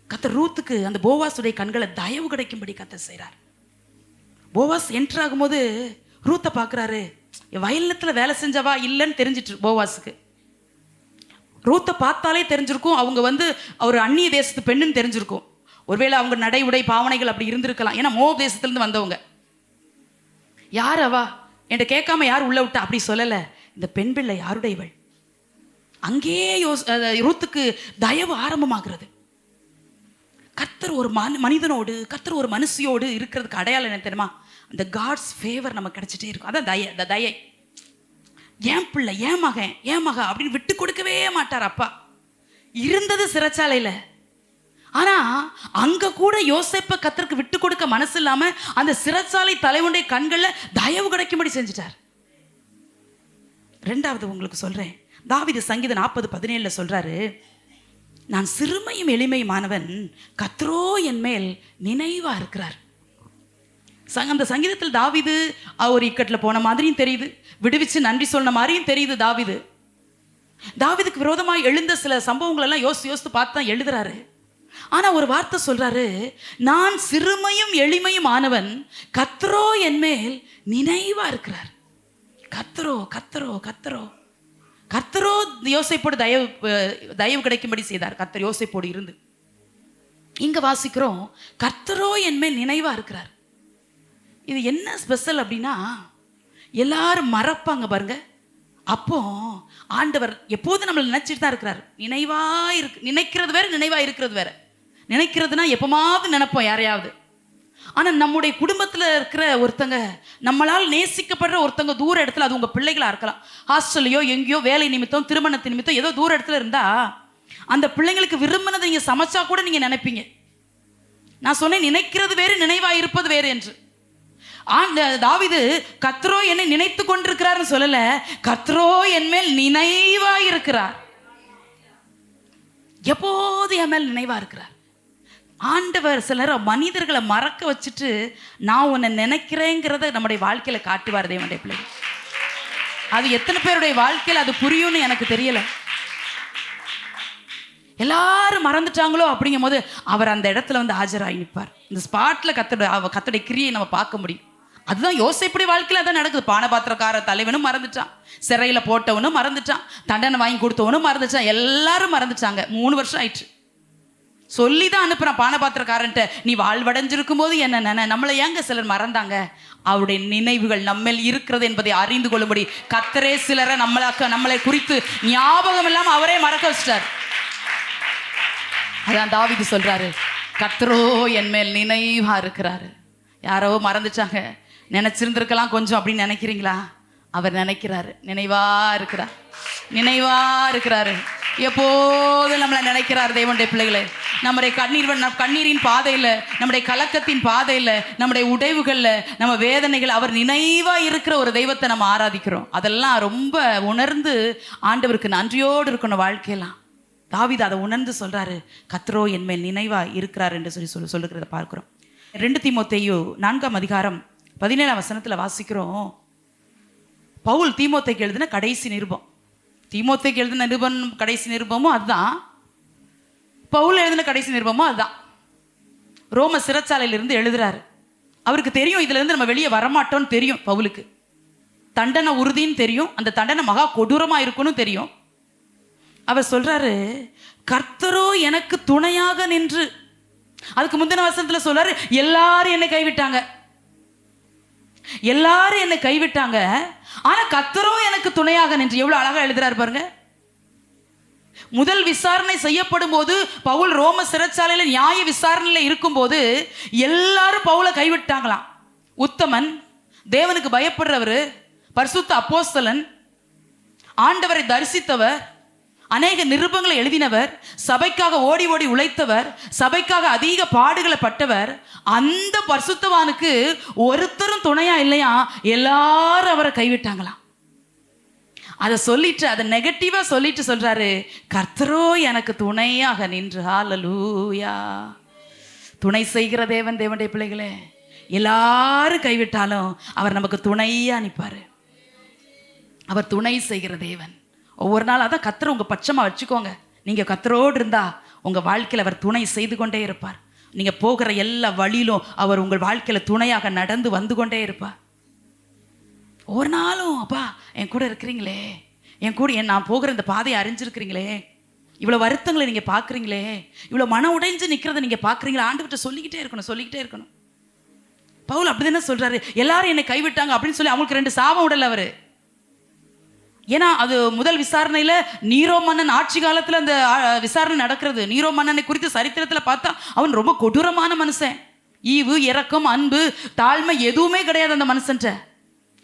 S1: கர்த்தர் ரூத்துக்கு அந்த போவாசுடைய கண்களை தயவு கிடைக்கும்படி கர்த்தர் செய்யறார். போவாஸ் என்டர் ஆகும்போது ரூத்தை பார்க்குறாரு. வயலத்தில் வேலை செஞ்சவா இல்லைன்னு தெரிஞ்சிட்டு போவாஸுக்கு. ரூத்தை பார்த்தாலே தெரிஞ்சிருக்கும் அவங்க வந்து ஒரு அந்நிய தேசத்து பெண்ணுன்னு தெரிஞ்சிருக்கும். ஒருவேளை அவங்க நடை உடை பாவனைகள் அப்படி இருந்திருக்கலாம். ஏன்னா மோவ் தேசத்துலேருந்து வந்தவங்க. யார் அவா என்கிட்ட கேட்காம யார் உள்ள விட்டா அப்படி சொல்லலை. இந்த பெண் பிள்ளை யாருடையவள்? அங்கேயே ரூத்துக்கு தயவு ஆரம்பமாகிறது. கர்த்தர் ஒரு மனிதனோடு, கர்த்தர் ஒரு மனுஷியோடு இருக்கிறதுக்கு அடையாளம் என்ன தெரியுமா? அந்த காட்ஸ் ஃபேவர் நமக்கு கிடைச்சிட்டே இருக்கும். அதான் தயை. ஏன் பிள்ளை, ஏன் மகன், ஏன் மகன் அப்படின்னு விட்டு கொடுக்கவே மாட்டார் அப்பா. இருந்தது சிறைச்சாலையில, ஆனா அங்க கூட யோசேப்பை கர்த்தருக்கு விட்டு கொடுக்க மனசு இல்லாம அந்த சிறைச்சாலை தலைவனுடைய கண்கள்ல தயவு கிடைக்கும்படி செஞ்சுட்டார். ரெண்டாவது உங்களுக்கு சொல்றேன், தாவீது சங்கீதம் 40:17 சொல்றாரு, நான் சிறுமையும் எளிமையுமானவன், கர்த்தரோ என் மேல் நினைவா இருக்கிறார். அந்த சங்கீதத்தில் தாவீது ஒரு இக்கட்டில் போன மாதிரியும் தெரியுது, விடுவிச்சு நன்றி சொன்ன மாதிரியும் தெரியுது. தாவீதுக்கு விரோதமாக எழுந்த சில சம்பவங்கள் எல்லாம் யோசித்து பார்த்து தான் எழுதுறாரு. ஆனா ஒரு வார்த்தை சொல்றாரு, நான் சிறுமையும் எளிமையும் ஆனவன், கர்த்தரோ என் மேல் நினைவா இருக்கிறார். கர்த்தரோ கர்த்தரோ கர்த்தரோ கர்த்தரோ யோசேப்போடு தயவு கிடைக்கும்படி செய்தார். கர்த்தர் யோசேப்போடு இருந்து. இங்க வாசிக்கிறோம், கர்த்தரோ என் மேல் நினைவா இருக்கிறார். இது என்ன ஸ்பெஷல் அப்படின்னா, எல்லாரும் மறப்பாங்க பாருங்க. அப்போ ஆண்டவர் எப்போதும் நம்மளை நினைச்சிட்டு தான் இருக்கிறார். நினைக்கிறது வேற, நினைவா இருக்கிறது வேற. நினைக்கிறதுனா எப்பமாவது நினைப்போம் யாரையாவது. ஆனா நம்முடைய குடும்பத்துல இருக்கிற ஒருத்தங்க, நம்மளால் நேசிக்கப்படுற ஒருத்தங்க தூர இடத்துல, அது உங்க பிள்ளைகளா இருக்கலாம், ஹாஸ்டல்லையோ எங்கேயோ வேலை நிமித்தம், திருமணத்து நிமித்தம் ஏதோ தூர இடத்துல இருந்தா, அந்த பிள்ளைங்களுக்கு விரும்பினதை நீங்க சமைச்சா கூட நீங்க நினைப்பீங்க. நான் சொன்னேன், நினைக்கிறது வேறு, நினைவா இருப்பது வேறு என்று. தாவீது கர்த்தரோ என்னை நினைத்து கொண்டிருக்கிறார் சொல்லல, கர்த்தரோ என் மேல் நினைவா இருக்கிறார். எப்போது என் மேல் நினைவா இருக்கிறார். ஆண்டவர் சிலர் மனிதர்களை மறக்க வச்சுட்டு நான் உன்னை நினைக்கிறேங்கிறத நம்முடைய வாழ்க்கையில காட்டுவார் தேவனுடைய பிள்ளைகள். அது எத்தனை பேருடைய வாழ்க்கையில் அது புரியும்னு எனக்கு தெரியல. எல்லாரும் மறந்துட்டாங்களோ அப்படிங்கும் போது அவர் அந்த இடத்துல வந்து ஆஜராகி நிற்பார். இந்த ஸ்பாட்ல கர்த்தருடைய கிரியை நம்ம பார்க்க முடியும். அதுதான் யோசேப்புடைய வாழ்க்கையில் அதான் நடக்குது. பானபாத்திரக்கார தலைவனும் மறந்துட்டான், சிறையில போட்டவனும் மறந்துட்டான், தண்டனை வாங்கி கொடுத்தவனும் மறந்துட்டான், எல்லாரும் மறந்துட்டாங்க. 3 வருஷம் ஆயிடுச்சு. சொல்லி தான் அனுப்புறான் பானபாத்திரக்காரன்ட்ட, நீ வாழ்வடைஞ்சிருக்கும் போது என்ன நம்மளை ஏங்க சிலர் மறந்தாங்க? அவருடைய நினைவுகள் நம்மேல் இருக்கிறது என்பதை அறிந்து கொள்ளும்படி கர்த்தரே சிலரை நம்மளை குறித்து ஞாபகம் இல்லாம அவரே மறக்க வச்சிட்டார். அதான் தாவீது சொல்றாரு, கர்த்தரோ என் மேல் நினைவா இருக்கிறாரு. யாரோ மறந்துட்டாங்க, நினைச்சிருந்திருக்கலாம் கொஞ்சம் அப்படின்னு நினைக்கிறீங்களா? அவர் நினைக்கிறாரு, நினைவா இருக்கிறாரு. எப்போதும் நம்மளை நினைக்கிறார் தேவனுடைய பிள்ளைகளே. நம்முடைய கண்ணீரின் பாதையில், நம்முடைய கலக்கத்தின் பாதையில், நம்முடைய உடைவுகளில், நம்ம வேதனைகள், அவர் நினைவா இருக்கிற ஒரு தெய்வத்தை நம்ம ஆராதிக்கிறோம். அதெல்லாம் ரொம்ப உணர்ந்து ஆண்டவருக்கு நன்றியோடு இருக்கணும் வாழ்க்கையெல்லாம். தாவீது அதை உணர்ந்து சொல்றாரு, கர்த்தரோ என் மேல் நினைவா இருக்கிறார் என்று சொல்லுகிறத பார்க்கிறோம். 2 தீமோத்தேயு 4ஆம் அதிகாரம் 17ஆம் வசனத்துல வாசிக்கிறோம், பவுல் தீமோத்தேயுக்கு எழுதின கடைசி நிருபம். தீமோத்தேயுக்கு எழுதின கடைசி நிருபமும் அதுதான், பவுல் எழுதின கடைசி நிருபமும் அதுதான். ரோம சிறைச்சாலையிலிருந்து எழுதுறாரு. அவருக்கு தெரியும் இதுல இருந்து நம்ம வெளியே வரமாட்டோம்னு தெரியும். பவுலுக்கு தண்டனை உறுதின்னு தெரியும், அந்த தண்டனை மகா கொடூரமா இருக்குன்னு தெரியும். அவர் சொல்றாரு, கர்த்தரோ எனக்கு துணையாக நின்று. அதுக்கு முந்தின வசனத்துல சொல்றாரு, எல்லாரும் என்னை கைவிட்டாங்க, ஆனா கர்த்தரோ எனக்கு துணையாக நின்று. எவ்வளவு அழகா எழுதுறாரு பாருங்க. முதல் விசாரணை செய்யப்படும் போது, பவுல் ரோம சிறைச்சாலையில நியாய விசாரணையில இருக்கும் போது எல்லாரும் பவுலை கைவிட்டாங்களாம். உத்தமன், தேவனுக்கு பயப்படுறவர், பரிசுத்த அப்போஸ்தலன், ஆண்டவரை தரிசித்தவர், அநேக நிருபங்களை எழுதினவர், சபைக்காக ஓடி ஓடி உழைத்தவர், சபைக்காக அதிக பாடுகளை பட்டவர், அந்த பரிசுத்தவானுக்கு ஒருத்தரும் துணையா இல்லையா, எல்லாரும் அவரை கைவிட்டாங்களாம். அதை சொல்லிட்டு, அதை நெகட்டிவா சொல்லிட்டு சொல்றாரு, கர்த்தரோ எனக்கு துணையாக நின்று. ஹல்லேலூயா. துணை செய்கிற தேவனுடைய பிள்ளைகளே, எல்லாரும் கைவிட்டாலும் அவர் நமக்கு துணையா நிற்பாரு. அவர் துணை செய்கிற தேவன். ஒவ்வொரு நாள் அதான் கர்த்தரை உங்க பட்சமா வச்சுக்கோங்க. நீங்க கர்த்தரோடு இருந்தா உங்க வாழ்க்கையில் அவர் துணை செய்து கொண்டே இருப்பார். நீங்க போகிற எல்லா வழியிலும் அவர் உங்கள் வாழ்க்கையில துணையாக நடந்து வந்து கொண்டே இருப்பார். ஒரு நாளும் அப்பா என் கூட இருக்கிறீங்களே, என் கூட நான் போகிற இந்த பாதையை அறிஞ்சிருக்கிறீங்களே, இவ்வளோ வருத்தங்களை நீங்கள் பார்க்குறீங்களே, இவ்வளோ மன உடைஞ்சு நிற்கிறத நீங்கள் பார்க்குறீங்களா, ஆண்டவர்கிட்ட சொல்லிக்கிட்டே இருக்கணும். பவுல் அப்படி தானே சொல்கிறாரு, எல்லாரும் என்னை கைவிட்டாங்க அப்படின்னு சொல்லி அவங்களுக்கு 2 சாபம் விடலை அவர். ஏன்னா அது முதல் விசாரணையில நீரோ மன்னன் ஆட்சி காலத்துல அந்த விசாரணை நடக்கிறது. நீரோ மன்னனை குறித்து சரித்திரத்துல பார்த்தா அவன் ரொம்ப கொடூரமான மனுஷன். ஈவு, இரக்கம், அன்பு, தாழ்மை எதுவுமே கிடையாது அந்த மனுஷன்ட்ட.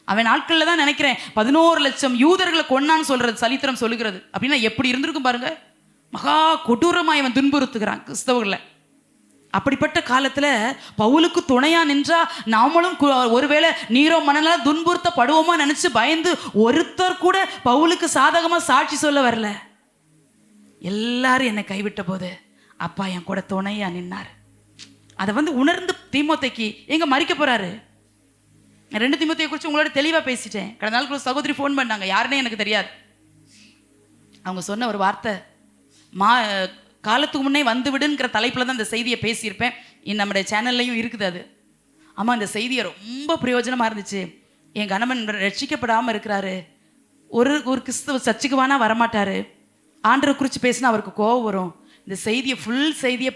S1: அவன் நாட்கள்ல தான் நினைக்கிறேன் 11 லட்சம் யூதர்களை கொன்னான்னு சொல்றது சரித்திரம் சொல்லுகிறது. அப்படின்னா எப்படி இருந்திருக்கும் பாருங்க. மகா கொடூரமாய் அவன் துன்புறுத்துகிறான் கிறிஸ்தவர்களை. அப்படிப்பட்ட காலத்துல பவுலுக்கு துணையா நின்றா நாமளும் ஒருவேளை நீரோ மன்னனால துன்புறுத்தப்படுவோமா நினைச்சு பயந்து ஒருத்தர் கூட பவுலுக்கு சாதகமா சாட்சி சொல்ல வரல. எல்லாரும் என்னை கைவிட்ட போது அப்பா என் கூட துணையா நின்னார். அதை உணர்ந்து தீமோத்தேக்கு எங்க மறிக்க போறாரு. 2 தீமோத்தேயை குறித்து உங்களோட தெளிவா பேசிட்டேன். கடந்த நாளுக்கு சகோதரி ஃபோன் பண்ணாங்க, யாருன்னே எனக்கு தெரியாது. அவங்க சொன்ன ஒரு வார்த்தை, காலத்துக்கு முன்னே வந்து விடுங்கிற தலைப்பில் தான் இந்த செய்தியை பேசியிருப்பேன். நம்முடைய சேனல்லையும் இருக்குது அது. ஆமாம், இந்த செய்தியை ரொம்ப பிரயோஜனமாக இருந்துச்சு. என் கணவன் ரட்சிக்கப்படாமல் இருக்கிறாரு, ஒரு கிறிஸ்தவ சர்ச்சுக்குவானா வரமாட்டார், ஆண்டரை குறித்து பேசினா அவருக்கு கோவம் வரும். இந்த செய்தியை ஃபுல் செய்தியை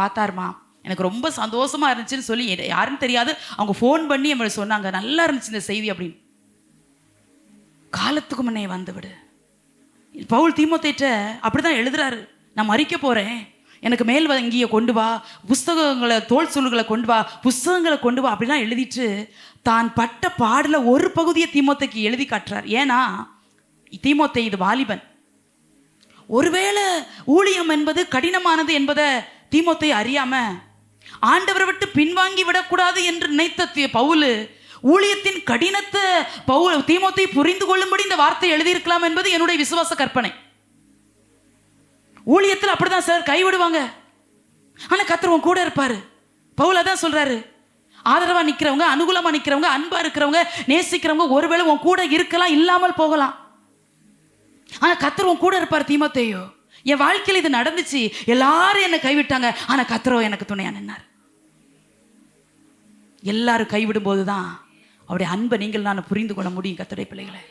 S1: பார்த்தாருமா, எனக்கு ரொம்ப சந்தோஷமாக இருந்துச்சுன்னு சொல்லி யாருன்னு தெரியாது அவங்க ஃபோன் பண்ணி நம்மளை சொன்னாங்க, நல்லா இருந்துச்சு இந்த செய்தி அப்படின்னு. காலத்துக்கு முன்னே வந்து விடு. பவுல் தீமோத்தேட்ட அப்படிதான் எழுதுறாரு, நான் மறிக்க போறேன், எனக்கு மேல் வங்கியை கொண்டு வா, புஸ்தகங்களை தோல் சுருள்களை கொண்டு வா, புஸ்தகங்களை கொண்டு வா அப்படிலாம் எழுதிட்டு தான் பட்ட பாடல ஒரு பகுதியை தீமோத்தேக்கு எழுதி காட்டுறார். ஏன்னா தீமோத்தே இது வாலிபன். ஒருவேளை ஊழியம் என்பது கடினமானது என்பதை தீமோத்தே அறியாம ஆண்டவரை விட்டு பின்வாங்கி விடக்கூடாது என்று நினைத்த பவுல் ஊழியத்தின் கடினத்தை தீமோத்தே புரிந்து கொள்ளும்படி இந்த வார்த்தை எழுதியிருக்கலாம் என்பது என்னுடைய விசுவாச கற்பனை. ஊழியத்தில் அப்படிதான் சார் கைவிடுவாங்க, ஆனா கர்த்தர் உன் கூட இருப்பாரு. பவுல் அதான் சொல்றாரு, ஆதரவா நிக்கிறவங்க, அனுகூலமா நிக்கிறவங்க, அன்பா இருக்கிறவங்க, நேசிக்கிறவங்க ஒருவேளை உன் கூட இருக்கலாம், இல்லாமல் போகலாம், ஆனா கர்த்தர் உன் கூட இருப்பார். தீமோத்தேயோ, என் வாழ்க்கையில் இது நடந்துச்சு, எல்லாரும் என்னை கைவிட்டாங்க, ஆனா கர்த்தரோ எனக்கு துணையா நின்னார். எல்லாரும் கைவிடும் போதுதான் அவருடைய அன்பை நீங்கள் நான் புரிந்து கொள்ள முடியும் கர்த்தருடைய பிள்ளைகளை.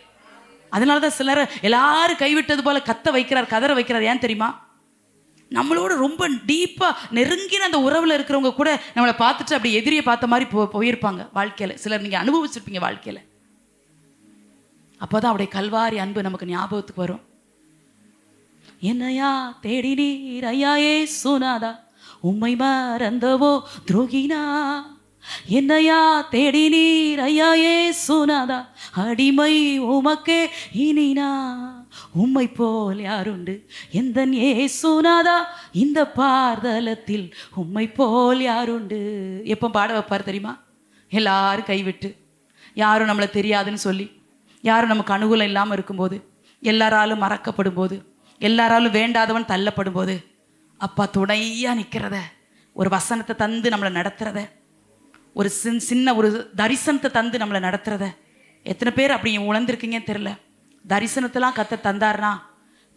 S1: அதனாலதான் சிலர் எல்லாரும் கைவிட்டது போல கத்த வைக்கிறார், கதற வைக்கிறார். ஏன் தெரியுமா? நம்மளோட ரொம்ப டீப்பா நெருங்கின அந்த உறவுல இருக்கிறவங்க கூட நம்மளை பார்த்துட்டு அப்படி எதிரியை பார்த்த மாதிரி போயிருப்பாங்க வாழ்க்கையில. சிலர் நீங்க அனுபவிச்சிருப்பீங்க வாழ்க்கையில. அப்போதான் அவருடைய கல்வாரி அன்பு நமக்கு ஞாபகத்துக்கு வரும். என்னையா தேடினீர் ஐயாயே சுனாதா, உம்மை மறந்தவோ துரோகினா, என்னையா தேடினீர் ஐயாயே சுனாதா, அடிமை உமக்கே இனினா, உம்மை போல் யாருண்டு எந்தன் ஏசுநாதா, இந்த பார்தலத்தில் உம்மை போல் யாருண்டு. எப்போ பாட வைப்பார் தெரியுமா? எல்லாரும் கைவிட்டு, யாரும் நம்மளை தெரியாதுன்னு சொல்லி, யாரும் நமக்கு அனுகூலம் இல்லாமல் இருக்கும்போது, எல்லாராலும் மறக்கப்படும் போது, எல்லாராலும் வேண்டாதவன் தள்ளப்படும் போது, அப்பா துணையா நிற்கிறத, ஒரு வசனத்தை தந்து நம்மளை நடத்துறத, ஒரு சின்ன ஒரு தரிசனத்தை தந்து நம்மளை நடத்துறத எத்தனை பேர் அப்படி உணர்ந்திருக்கீங்கன்னு தெரியல. தரிசனத்தெல்லாம் கர்த்தர் தந்தார்னா,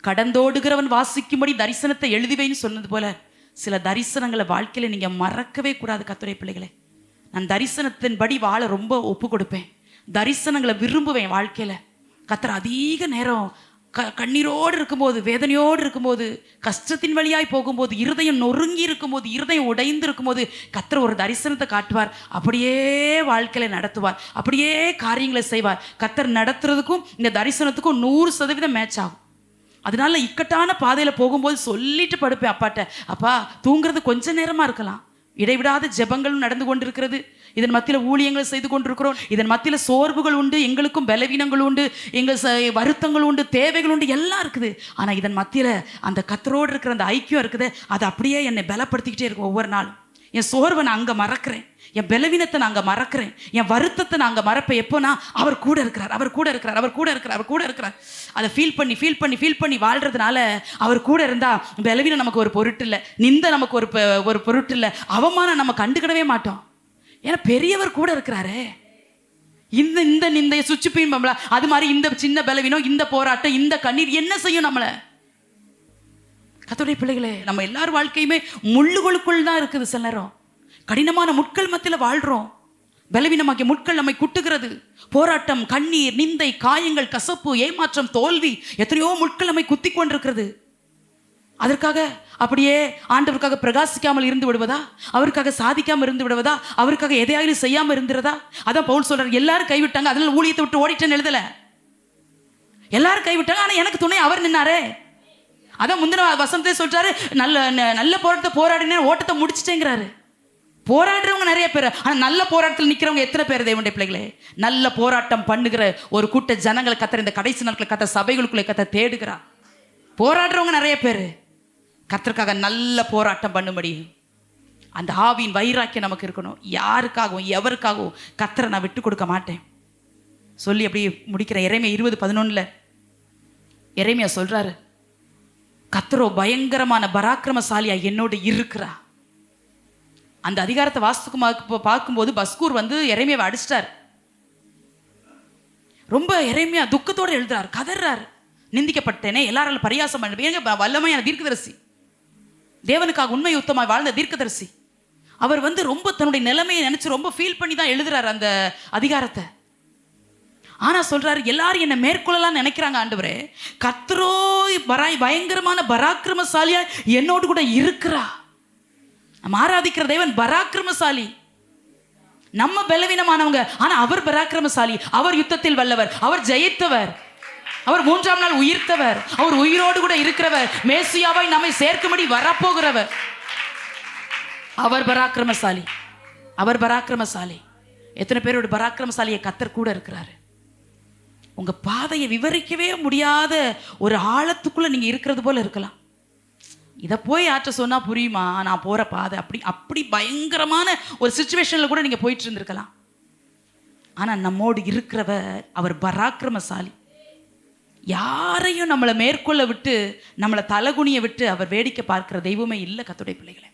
S1: கடந்தோடுகிறவன் வாசிக்கும்படி தரிசனத்தை எழுதிவைன்னு சொன்னது போல சில தரிசனங்களை வாழ்க்கையில நீங்க மறக்கவே கூடாது. கர்த்தருடைய பிள்ளைகளே, நான் தரிசனத்தின்படி வாழ ரொம்ப ஒப்பு கொடுப்பேன், தரிசனங்களை விரும்புவேன் வாழ்க்கையில. கர்த்தர் அதிக நேரம் கண்ணீரோடு இருக்கும்போது, வேதனையோடு இருக்கும்போது, கஷ்டத்தின் வழியாய் போகும்போது, இருதயம் நொறுங்கி இருக்கும்போது, இருதயம் உடைந்து இருக்கும்போது கர்த்தர் ஒரு தரிசனத்தை காட்டுவார், அப்படியே வாழ்க்கையில நடத்துவார், அப்படியே காரியங்களை செய்வார். கர்த்தர் நடத்துறதுக்கும் இந்த தரிசனத்துக்கும் 100% மேட்ச் ஆகும். அதனால இக்கட்டான பாதையில போகும்போது சொல்லிட்டு படுப்பேன் அப்பாட்ட, அப்பா தூங்குறது கொஞ்ச நேரமா இருக்கலாம், இடைவிடாத ஜெபங்களும் நடந்து கொண்டிருக்கிறது, இதன் மத்தியில் ஊழியங்கள் செய்து கொண்டிருக்கிறோம், இதன் மத்தியில் சோர்வுகள் உண்டு, எங்களுக்கும் பலவீனங்கள் உண்டு, எங்கள் வருத்தங்கள் உண்டு, தேவைகள் உண்டு, எல்லாம் இருக்குது. ஆனால் இதன் மத்தியில் அந்த கர்த்தரோடு இருக்கிற அந்த ஐக்கியம் இருக்குது, அது அப்படியே என்னை பலப்படுத்திக்கிட்டே இருக்கும். ஒவ்வொரு நாளும் என் சோர்வை நான் அங்கே மறக்கிறேன், என் பலவீனத்தை நான் அங்கே மறக்கிறேன், என் வருத்தத்தை நான் அங்கே மறப்பேன். எப்போனா அவர் கூட இருக்கிறார், அவர் கூட இருக்கிறார், அவர் கூட இருக்கிறார், அவர் கூட இருக்கிறார். அதை ஃபீல் பண்ணி வாழ்றதுனால அவர் கூட இருந்தால் பலவீனம் நமக்கு ஒரு பொருட்டு இல்லை, நிந்தை நமக்கு ஒரு பொருட்டு இல்லை, அவமானம் நம்ம கண்டுக்கிடவே மாட்டோம். ஏன்னா பெரியவர் கூட இருக்கிறாரு. இந்த நிந்தைய சுச்சுப்பையும் அது மாதிரி இந்த சின்ன பலவீனம், இந்த போராட்டம், இந்த கண்ணீர் என்ன செய்யும் நம்மளை? கர்த்தருடைய பிள்ளைகளே, நம்ம எல்லார் வாழ்க்கையுமே முள்ளுகளுக்குள் தான் இருக்குது. சில நேரம் கடினமான முட்கள் மத்தியில் வாழ்றோம், பலவீனமாகிய முட்கள் நம்மை குட்டுகிறது. போராட்டம், கண்ணீர், நிந்தை, காயங்கள், கசப்பு, ஏமாற்றம், தோல்வி, எத்தனையோ முட்கள் நம்மை குத்தி கொண்டிருக்கிறது. அதற்காக அப்படியே ஆண்டவருக்காக பிரகாசிக்காமல் இருந்து விடுவதா? அவருக்காக சாதிக்காமல் இருந்து விடுவதா? அவருக்காக எதையாவது செய்யாமல் இருந்துறதா? அதான் பவுல் சொல்றார், எல்லாரும் கைவிட்டாங்க, அதனால ஊழியத்தை விட்டு ஓடிட்டேன்னு எழுதல. எல்லாரும் கைவிட்டாங்க, ஆனா எனக்கு துணை அவர் நின்னாரே. அதான் முந்தின வசனத்தை சொல்றாரு, நல்ல போராட்டத்தை போராடினேன், ஓட்டத்தை முடிச்சிட்டேங்கிறாரு. போராடுறவங்க நிறைய பேர், ஆனா நல்ல போராட்டத்தில் நிக்கிறவங்க எத்தனை பேர் தேவனுடைய பிள்ளைகளே? நல்ல போராட்டம் பண்ணுகிற ஒரு கூட்ட ஜனங்களை கத்தர் இந்த கடைசி நாட்களை கத்த சபைகளுக்குள்ளே கத்த தேடுகிறா. போராடுறவங்க நிறைய பேர் கத்தருக்காக நல்ல போராட்டம் பண்ணும்படி அந்த ஆவியின் வைராக்கியம் நமக்கு இருக்கணும். யாருக்காகவும் எவருக்காகவும் கத்தரை நான் விட்டு கொடுக்க மாட்டேன் சொல்லி அப்படி முடிக்கிற. எரேமியா 20:11 எரேமியா சொல்றாரு, கத்தரோ பயங்கரமான பராக்கிரமசாலியா என்னோடு இருக்கிறா. அந்த அதிகாரத்தை வாஸ்துக்கு பார்க்கும்போது பஸ்கூர் வந்து எரேமியாவை அடிச்சிட்டார். ரொம்ப எரேமியா துக்கத்தோடு எழுதுறாரு, கதறாரு. நிந்திக்கப்பட்டேனே, எல்லாராலும் பரியாசம் பண்ண வல்லமையான தீர்க்கதரிசி, தேவனுக்காக உண்மை உத்தமாய் வாழ்ந்த தீர்க்கதரிசி. அவர் வந்து ரொம்ப தன்னுடைய நிலைமையை நினைச்சு ரொம்ப ஃபீல் பண்ணி தான் எழுதுறாரு அந்த அதிகாரத்தை. ஆனா சொல்றாரு, எல்லாரும் என்ன மேற்கொள்ளலாம் நினைக்கிறாங்க, ஆண்டவரே கர்த்தரோ பயங்கரமான பராக்கிரமசாலியா என்னோடு கூட இருக்கிறா. நம்ம ஆராதிக்கிற தேவன் பராக்கிரமசாலி. நம்ம பலவீனமானவங்க, ஆனா அவர் பராக்கிரமசாலி. அவர் யுத்தத்தில் வல்லவர், அவர் ஜெயித்தவர், அவர் 3ஆம் நாள் உயிர்த்தவர், அவர் உயிரோடு கூட இருக்கிறவர், மேசியாவாய் நம்மை சேர்க்கும்படி வரப்போகிறவர். அவர் பராக்கிரமசாலி, அவர் பராக்கிரமசாலி. எத்தனை பேரோட பராக்கிரமசாலியை கத்தர் கூட இருக்கிறாரு. உங்க பாதையை விவரிக்கவே முடியாத ஒரு ஆழத்துக்குள்ள நீங்க இருக்கிறது போல இருக்கலாம். இதை போய் ஆற்ற சொன்னா புரியுமா? நான் போற பாதை அப்படி பயங்கரமான ஒரு சிச்சுவேஷன்ல கூட நீங்க போயிட்டு இருந்திருக்கலாம். ஆனா நம்மோடு இருக்கிறவர் அவர் பராக்கிரமசாலி. யாரையும் நம்மளை மேற்கொள்ள விட்டு, நம்மளை தலகுனிய விட்டு அவர் வேடிக்கை பார்க்கிற தெய்வமே இல்லை. கர்த்தருடைய பிள்ளைகளே,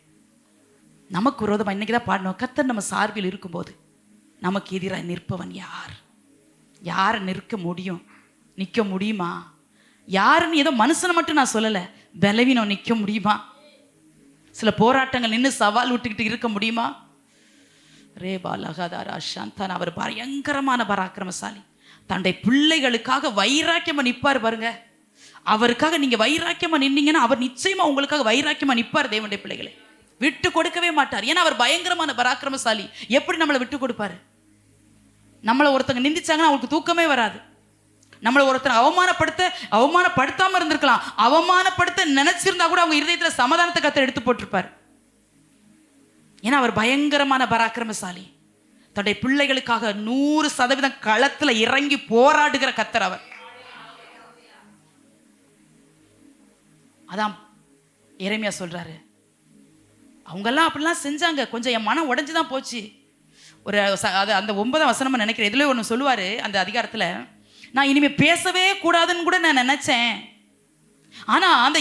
S1: நமக்கு விரோதமா இன்னைக்குதான் பாடணும், கர்த்தர் நம்ம சார்பில் இருக்கும்போது நமக்கு எதிராக நிற்பவன் யார்? யாரை நிற்க முடியும்? நிற்க முடியுமா? யாருன்னு ஏதோ மனுஷனை மட்டும் நான் சொல்லலை, பலவீனம் நிற்க முடியுமா? சில போராட்டங்கள் நின்று சவால் விட்டுக்கிட்டு இருக்க முடியுமா? ரேபா லகாதாரா சாந்தான் அவர் பயங்கரமான பராக்கிரமசாலி. தன்னுடைய பிள்ளைகளுக்காக வைராக்கியமா நிற்பார் பாருங்க. அவருக்காக நீங்க வைராக்கியமா நின்னீங்கன்னா அவர் நிச்சயமா உங்களுக்காக வைராக்கியமா நிற்பார். தேவனுடைய பிள்ளைகளை விட்டு கொடுக்கவே மாட்டார். ஏன்னா அவர் பயங்கரமான பராக்கிரமசாலி. எப்படி நம்மளை விட்டு கொடுப்பாரு? நம்மளை ஒருத்தங்க நிந்திச்சாங்கன்னா அவங்களுக்கு தூக்கமே வராது. நம்மளை ஒருத்தர் அவமானப்படுத்தாம இருந்திருக்கலாம், அவமானப்படுத்த நினைச்சிருந்தா கூட அவங்க இருதயத்துல சமாதானத்தை கத்தர் எடுத்து போட்டிருப்பார். ஏன்னா அவர் பயங்கரமான பராக்கிரமசாலி. தன்னுடைய பிள்ளைகளுக்காக 100% களத்துல இறங்கி போராடுகிற கத்தர் அவர். அதான் எரேமியா சொல்றாரு, அவங்கெல்லாம் அப்படிலாம் செஞ்சாங்க, கொஞ்சம் என் மனம் உடைஞ்சுதான் போச்சு. அந்த 9ஆம் வசனமா நினைக்கிறேன், இதுல ஒன்று சொல்லுவாரு அந்த அதிகாரத்துல, நான் இனிமே பேசவே கூடாதுன்னு கூட நான் நினைச்சேன். ஆனா அந்த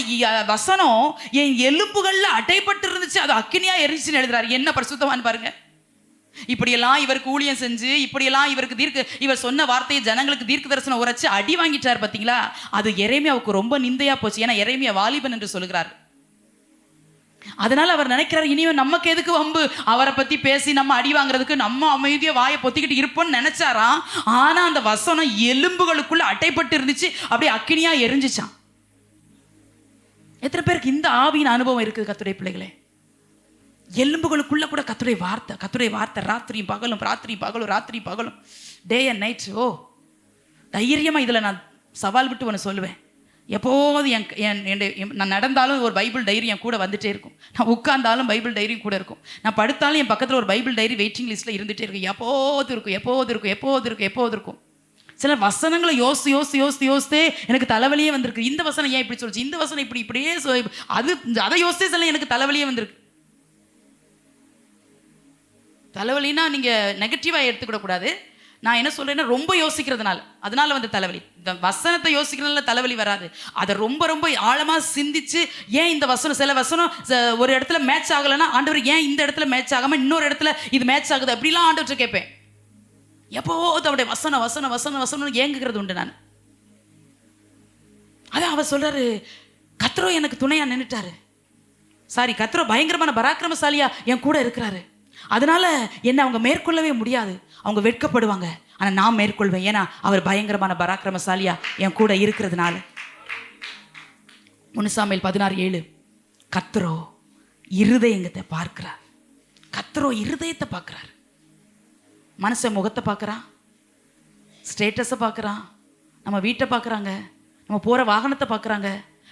S1: வசனம் என் எலும்புகள்ல அடைபட்டு இருந்துச்சு, அது அக்கினியா எரிச்சுன்னு எழுதுறாரு. என்ன பரிசுத்தமான்னு பாருங்க. இப்படியெல்லாம் இவருக்கு ஊழியம் செஞ்சு, இப்படியெல்லாம் இவர் சொன்ன வார்த்தையை ஜனங்களுக்கு தீர்க்க தரிசனம் உரைச்சு அடி வாங்கிட்டார் பார்த்தீங்களா? அது எரேமியாவுக்கு ரொம்ப நிந்தையா போச்சு. ஏன்னா எரேமியா வாலிபன் என்று சொல்லுகிறார். அதனால அவர் நினைக்கிறார், இனியும் நமக்கு எதுக்கு வம்பு, அவரை பத்தி பேசி நம்ம அடி வாங்குறதுக்கு, நம்ம அமைதியா வாயை பொத்திக்கிட்டு இருப்போம்னு நினைச்சாராம். ஆனா அந்த வசனம் எலும்புகளுக்குள்ள அட்டைப்பட்டு இருந்துச்சு, அப்படியே அக்கினியா எரிஞ்சிச்சான். எத்தனை பேருக்கு இந்த ஆவியின் அனுபவம் இருக்குது கர்த்தருடைய பிள்ளைகளே? எலும்புகளுக்குள்ள கூட கர்த்தருடைய வார்த்தை ராத்திரியும் பகலும், ராத்திரியும் பகலும், ராத்திரியும் பகலும், டே அண்ட் நைட். ஓ தைரியமா இதுல நான் சவால் விட்டு ஒன்று சொல்லுவேன். எப்போது நான் நடந்தாலும் ஒரு பைபிள் டைரி என் கூட வந்துட்டே இருக்கும். நான் உட்கார்ந்தாலும் பைபிள் டைரியும் கூட இருக்கும். நான் படுத்தாலும் என் பக்கத்தில் ஒரு பைபிள் டைரி வெயிட்டிங் லிஸ்ட்டில் இருந்துகிட்டே இருக்கும். எப்போது இருக்கும். சில வசனங்களை யோசித்தே எனக்கு தலைவலியே வந்திருக்கு. இந்த வசனம் ஏன் இப்படி சொல்லிச்சு, இந்த வசனம் இப்படியே அதை யோசித்தே சில எனக்கு தலைவலியே வந்திருக்கு. தலைவலின்னா நீங்கள் நெகட்டிவாக எடுத்துக்கிடக்கூடாது. நான் என்ன சொல்றேன்னா, ரொம்ப யோசிக்கிறதுனால, அதனால வந்து தலைவலி. இந்த வசனத்தை யோசிக்கிறதுனால தலைவலி வராது. அதை ரொம்ப ஆழமா சிந்திச்சு, ஏன் இந்த வசனம், சில வசனம் ஒரு இடத்துல மேட்ச் ஆகலைன்னா, ஆண்டவர் ஏன் இந்த இடத்துல மேட்ச் ஆகாம இன்னொரு இடத்துல இது மேட்ச் ஆகுது, அப்படிலாம் ஆண்டவர்கிட்ட கேட்பேன். எப்போது அவருடைய வசனம் ஏங்குகிறது உண்டு நான். அதான் அவர் சொல்றாரு, கர்த்தரோ எனக்கு துணையா நின்னுட்டாரு. கர்த்தரோ பயங்கரமான பராக்கிரமசாலியா என் கூட இருக்கிறாரு. அதனால என்ன அவங்க மேற்கொள்ளவே முடியாது, அவங்க வெட்கப்படுவாங்க. ஆனா நான் மேற்கொள்வேன், ஏன்னா அவர் பயங்கரமான பராக்கிரமசாலியா என் கூட இருக்கிறதுனால. 1 சாமுவேல் 16:7 கர்த்தரோ இருதயத்தை பார்க்கிறார். கர்த்தரோ இருதயத்தை பார்க்கிறார். மனுஷன் முகத்தை பார்க்கறான், ஸ்டேட்டஸை பார்க்கறான், நம்ம வீட்டை பார்க்குறாங்க, நம்ம போகிற வாகனத்தை பார்க்குறாங்க,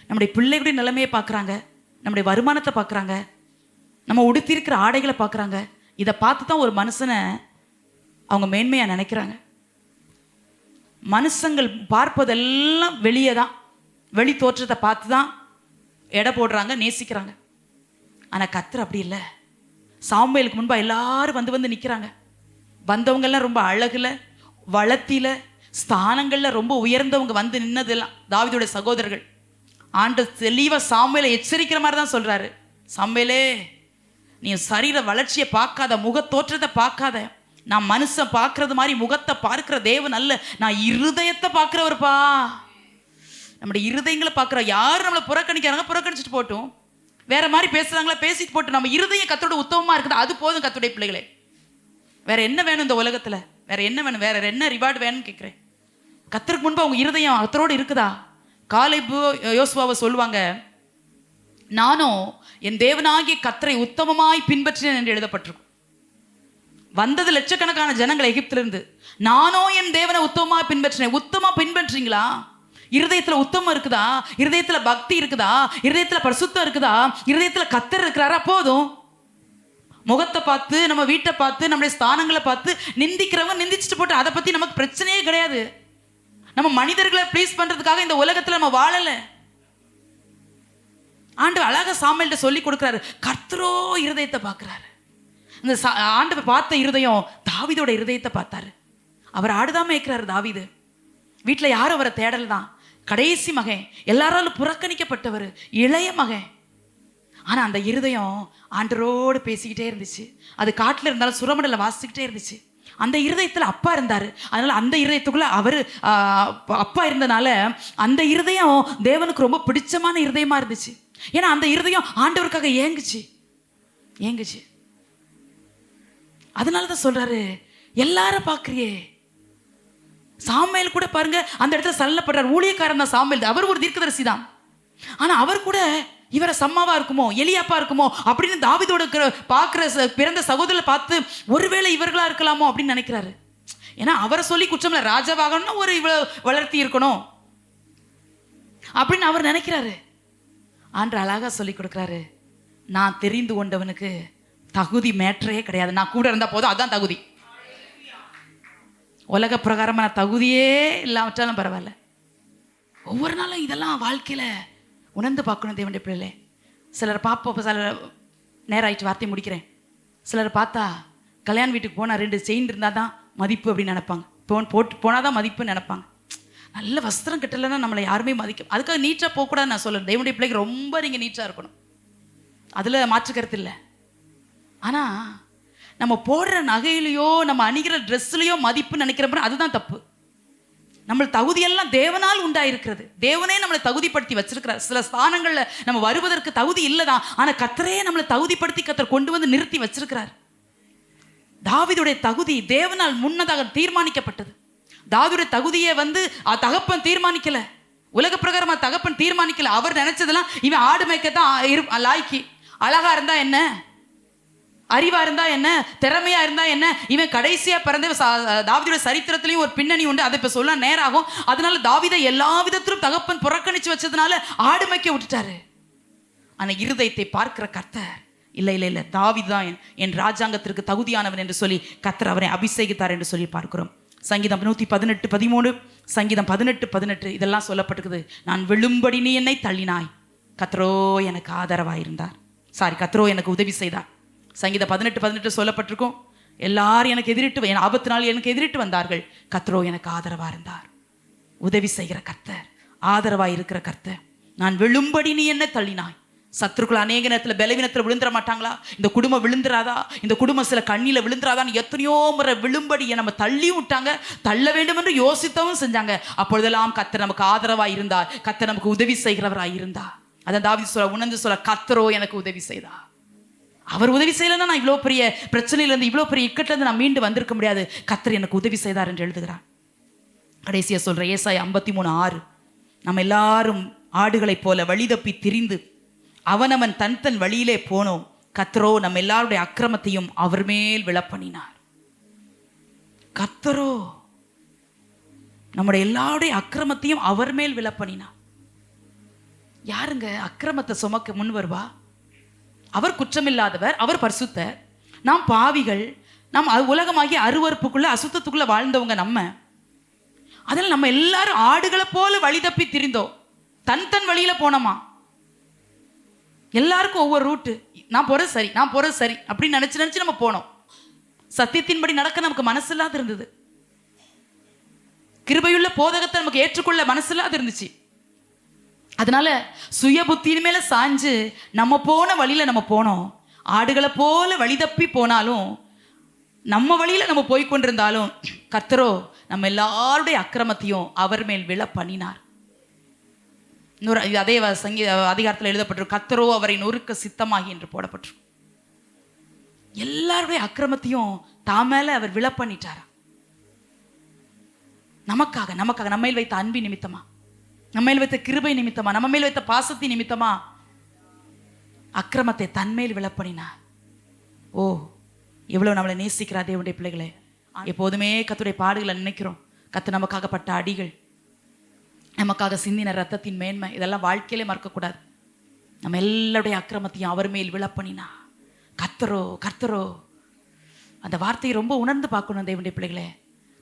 S1: நம்முடைய பிள்ளைகளுடைய நிலைமையை பார்க்குறாங்க, நம்முடைய வருமானத்தை பார்க்குறாங்க, நம்ம உடுத்திருக்கிற ஆடைகளை பார்க்குறாங்க. இதை பார்த்து தான் ஒரு மனுஷனை அவங்க மேன்மையாக நினைக்கிறாங்க. மனுஷங்கள் பார்ப்பதெல்லாம் வெளியே தான், வெளி தோற்றத்தை பார்த்து தான் எடை போடுறாங்க, நேசிக்கிறாங்க. ஆனால் கர்த்தர் அப்படி இல்லை. சாமுவேலுக்கு முன்பாக எல்லாரும் வந்து நிற்கிறாங்க. வந்தவங்கெல்லாம் ரொம்ப அழகுல, வளத்தில, ஸ்தானங்களில் ரொம்ப உயர்ந்தவங்க வந்து நின்னதெல்லாம் தாவீதுடைய சகோதரர்கள். ஆண்டவர் தெளிவாக சாமுவேலை எச்சரிக்கிற மாதிரி தான் சொல்கிறாரு, சாமுவேலே நீ சரீர வளர்ச்சியை பார்க்காத, முக தோற்றத்தை பார்க்காத. நான் மனுஷன் பார்க்கறது மாதிரி முகத்தை பார்க்கிற தேவன் அல்ல, நான் இருதயத்தை பார்க்குறவர்ப்பா. நம்முடைய இருதயங்களை பார்க்குற. யாரும் நம்மளை புறக்கணிக்கிறாங்க, புறக்கணிச்சுட்டு போட்டும். வேற மாதிரி பேசுகிறாங்களா, பேசிட்டு போட்டு. நம்ம இருதயம் கர்த்தரோட உத்தமமாக இருக்குது, அது போதும் கர்த்தருடைய பிள்ளைகளே. வேற என்ன வேணும் இந்த உலகத்தில்? வேற என்ன வேணும்? வேற என்ன ரிவார்டு வேணும்னு கேட்குறேன். கர்த்தருக்கு முன்பு அவங்க இருதயம் கர்த்தரோடு இருக்குதா? காலேபு யோசுவாவை சொல்லுவாங்க, நானும் என் தேவனாகிய கர்த்தரை உத்தமமாய் பின்பற்றினேன் என்று எழுதப்பட்டிருக்கும். வந்தது லட்சக்கணக்கான ஜனங்கள் எகிப்திலிருந்து. நானும் என் தேவனை உத்தமமாய் பின்பற்றினேன். உத்தமா பின்பற்றீங்களா? இருதயத்தில் உத்தமம் இருக்குதா? இருதயத்தில் பக்தி இருக்குதா? இருதயத்தில் பரிசுத்தம் இருக்குதா? இருதயத்தில் கர்த்தர் இருக்கிறாரா? போதும். முகத்தை பார்த்து, நம்ம வீட்டை பார்த்து, நம்முடைய ஸ்தானங்களை பார்த்து நிந்திக்கிறவங்க நிந்திச்சுட்டு போட்டு, அதை பற்றி நமக்கு பிரச்சனையே கிடையாது. நம்ம மனிதர்களை ப்ளீஸ் பண்ணுறதுக்காக இந்த உலகத்தில் நம்ம வாழலை. ஆண்டவர் அழகாக சாமுவேல்கிட்ட சொல்லி கொடுக்குறாரு, கர்த்தரோ இருதயத்தை பார்க்குறாரு. இந்த ஆண்டவர் பார்த்த இருதயம் தாவீதோட இருதயத்தை பார்த்தாரு. அவர் ஆடுதான் மேய்க்கிறாரு தாவீது. வீட்டில் யாரும் அவரை தேடல் தான். கடைசி மகன், எல்லாராலும் புறக்கணிக்கப்பட்டவர், இளைய மகன். ஆனால் அந்த இருதயம் ஆண்டரோடு பேசிக்கிட்டே இருந்துச்சு. அது காட்டில் இருந்தாலும் சுரமண்டல வாசிக்கிட்டே இருந்துச்சு. அந்த இருதயத்தில் அப்பா இருந்தார். அதனால் அந்த இருதயத்துக்குள்ளே அவர் அப்பா இருந்தனால அந்த இருதயம் தேவனுக்கு ரொம்ப பிடிச்சமான இருதயமாக இருந்துச்சு. ஏன்னா அந்த இருதயம் ஆண்டவருக்காக ஏங்குச்சு. அதனால தான் சொல்கிறாரு, எல்லாரும் பார்க்குறியே. சாமுவேல் கூட பாருங்க, அந்த இடத்துல சல்லப்படுறார். ஊழியக்காரன் தான் சாமுவேல், அவர் ஒரு தீர்க்கதரிசி தான். ஆனால் அவர் கூட இவரை சம்மாவா இருக்குமோ, எலியாப்பா இருக்குமோ அப்படின்னு தாவீதோட பார்க்குற பிறந்த சகோதரரை பார்த்து ஒருவேளை இவர்களா இருக்கலாமோ அப்படின்னு நினைக்கிறாரு. ஏன்னா அவரை சொல்லி குற்றமில்ல, ராஜாவாகணும்னா ஒரு இவ்வளோ வளர்த்தி இருக்கணும் அப்படின்னு அவர் நினைக்கிறாரு. ஆண்டு அழகா சொல்லி கொடுக்குறாரு, நான் தெரிந்து கொண்டவனுக்கு தகுதி மேற்றே கிடையாது. நான் கூட இருந்தால் போதும், அதுதான் தகுதி. உலக பிரகாரமான தகுதியே இல்லாமட்டாலும் பரவாயில்ல. ஒவ்வொரு நாளும் இதெல்லாம் வாழ்க்கையில் உணர்ந்து பார்க்கணும் தேவனுடைய பிள்ளைகளே. சிலர் பார்ப்போம், சிலர் நேரம் ஆயிடுச்சு, வார்த்தையை முடிக்கிறேன். சிலர் பார்த்தா கல்யாண வீட்டுக்கு போனால் 2 செயின் இருந்தால் தான் மதிப்பு அப்படின்னு நினைப்பாங்க. போட்டு போனால் தான் மதிப்புன்னு நினைப்பாங்க. நல்ல வஸ்திரம் கட்டலைன்னா நம்மளை யாருமே மதிக்கும். அதுக்காக நீட்டாக போகக்கூடாது நான் சொல்லுறேன். தேவனுடைய பிள்ளைக்கு ரொம்ப நீங்கள் நீட்டாக இருக்கணும், அதில் மாற்று கருத்து இல்லை. ஆனால் நம்ம போடுற நகையிலையோ நம்ம அணிகிற ட்ரெஸ்லையோ மதிப்பு நினைக்கிறப்ப அதுதான் தப்பு. நம்ம தகுதியெல்லாம் தேவனால் உண்டாயிருக்கிறது. தேவனே நம்மளை தகுதிப்படுத்தி வச்சிருக்கிறார். சில ஸ்தானங்களில் நம்ம வருவதற்கு தகுதி இல்லை தான், ஆனால் கர்த்தரே நம்மளை தகுதிப்படுத்தி கர்த்தர் கொண்டு வந்து நிறுத்தி வச்சிருக்கிறார். தாவீதுடைய தகுதி தேவனால் முன்னதாக தீர்மானிக்கப்பட்டது. தாவீதுடைய தகுதியை தகப்பன் தீர்மானிக்கல, உலக பிரகாரமா தகப்பன் தீர்மானிக்கல. அவர் நினைச்சதெல்லாம் இவன் ஆடு மேய்க்கத்தான் லாய்க்கு. அழகா இருந்தா என்ன, அறிவா இருந்தா என்ன, திறமையா இருந்தா என்ன, இவன் கடைசியா பிறந்த தாவீதுடைய சரித்திரத்திலையும் ஒரு பின்னணி உண்டு. அதை இப்ப சொல்ல நேராகும். அதனால தாவீதை எல்லா விதத்திலும் தகப்பன் புறக்கணிச்சு வச்சதுனால ஆடு மேய்க்க விட்டுட்டாரு. ஆனா இருதயத்தை பார்க்கிற கர்த்தர் இல்லை, தாவீது தான் என் ராஜாங்கத்திற்கு தகுதியானவன் என்று சொல்லி கர்த்தர் அவரை அபிஷேகித்தார் என்று சொல்லி பார்க்கிறோம். சங்கீதம் 118:13, சங்கீதம் 18:18 இதெல்லாம் சொல்லப்பட்டிருக்குது. நான் விழும்படி நீ என்னை தள்ளினாய், கர்த்தரோ எனக்கு ஆதரவாயிருந்தார். கர்த்தரோ எனக்கு உதவி செய்தார். சங்கீதம் 18:18 சொல்லப்பட்டிருக்கும். எல்லாரும் எனக்கு எதிரிட்டு, என் ஆபத்து நாள் எனக்கு எதிரிட்டு வந்தார்கள், கர்த்தரோ எனக்கு ஆதரவா இருந்தார். உதவி செய்கிற கர்த்தர், ஆதரவா இருக்கிற கர்த்தர். நான் விழும்படி நீ என்ன தள்ளினாய். சத்துருக்கள் அநேக நேரத்தில் பலவீனத்தில் விழுந்துட மாட்டாங்களா? இந்த குடும்பம் விழுந்துராதா, இந்த குடும்பம் சில கண்ணியில் விழுந்துராதான்னு எத்தனையோ முறை விழும்படியை நம்ம தள்ளி விட்டாங்க. தள்ள வேண்டும் என்று யோசித்தவும் செஞ்சாங்க. அப்பொழுதெல்லாம் கர்த்தர் நமக்கு ஆதரவாக இருந்தார், கர்த்தர் நமக்கு உதவி செய்கிறவராக இருந்தார். அதான் தாவீது உணர்ந்து சொல்ல, கர்த்தரோ எனக்கு உதவி செய்தார். அவர் உதவி செய்யலைன்னா நான் இவ்வளோ பெரிய பிரச்சனையிலேருந்து, இவ்வளோ பெரிய இக்கட்டிலேருந்து நான் மீண்டு வந்திருக்க முடியாது. கர்த்தர் எனக்கு உதவி செய்தார் என்று எழுதுகிறார். கடைசியாக சொல்கிற ஏசாயா 53:6, நம்ம எல்லாரும் ஆடுகளைப் போல வழி தப்பி திரிந்து அவனவன் தன் வழியிலே போனோம், கர்த்தரோ நம்ம எல்லாருடைய அக்கிரமத்தையும் அவர் மேல் விழப்பண்ணினார். கர்த்தரோ நம்முடைய எல்லாருடைய அக்கிரமத்தையும் அவர் மேல் விழப்பண்ணினார். யாருங்க அக்கிரமத்தை சுமக்க முன் வருவா? அவர் குற்றமில்லாதவர், அவர் பரிசுத்தர். நாம் பாவிகள், நாம் உலகமாகிய அருவருப்புக்குள்ள அசுத்தத்துக்குள்ள வாழ்ந்தவங்க. அதில் நம்ம எல்லாரும் ஆடுகளை போல வழி தப்பி திரிந்தோம். தன் வழியில போனோமா? எல்லாருக்கும் ஒவ்வொரு ரூட்டு. நான் போறது சரி, நான் போறது சரி அப்படின்னு நினைச்சு நம்ம போனோம். சத்தியத்தின்படி நடக்க நமக்கு மனசு இல்லாத இருந்தது. கிருபையுள்ள போதகத்தை நமக்கு ஏற்றுக்கொள்ள மனசு இல்லாத இருந்துச்சு. அதனால சுய புத்தியின் மேல சாஞ்சு நம்ம போன வழியில நம்ம போனோம். ஆடுகளை போல வழி தப்பி போனாலும், நம்ம வழியில நம்ம போய் கொண்டிருந்தாலும், கர்த்தரோ நம்ம எல்லாருடைய அக்கிரமத்தையும் அவர் மேல் விழ பண்ணினார். இன்னொரு அதே அதிகாரத்தில் எழுதப்பட்டிருக்கும், கர்த்தரோ அவரை நொறுக்க சித்தமாகி என்று போடப்பட்டிருக்கும். எல்லாருடைய அக்கிரமத்தையும் தாமேல அவர் விழ பண்ணிட்டாரா? நமக்காக நம்ம மேல் வைத்த அன்பி நிமித்தமா, நம்ம மேல் வைத்த கிருபை நிமித்தமா, நம்ம மேல் வைத்த பாசத்தின் நிமித்தமா அக்கிரமத்தை தன்மேல் விழ பண்ணினார். ஓ, எவ்வளவு நம்மளை நேசிக்கிறா தேவனுடைய பிள்ளைகளே. எப்போதுமே கர்த்தருடைய பாடுகளை நினைக்கிறோம். கர்த்தர் நமக்காக பட்ட அடிகள், நமக்காக சிந்தின ரத்தத்தின் மேன்மை, இதெல்லாம் வாழ்க்கையிலே மறக்கக்கூடாது. நம்ம எல்லாருடைய அக்கிரமத்தையும் அவர் மேல் விழ பண்ணினா. கர்த்தரோ அந்த வார்த்தையை ரொம்ப உணர்ந்து பார்க்கணும் தேவனுடைய பிள்ளைகளே.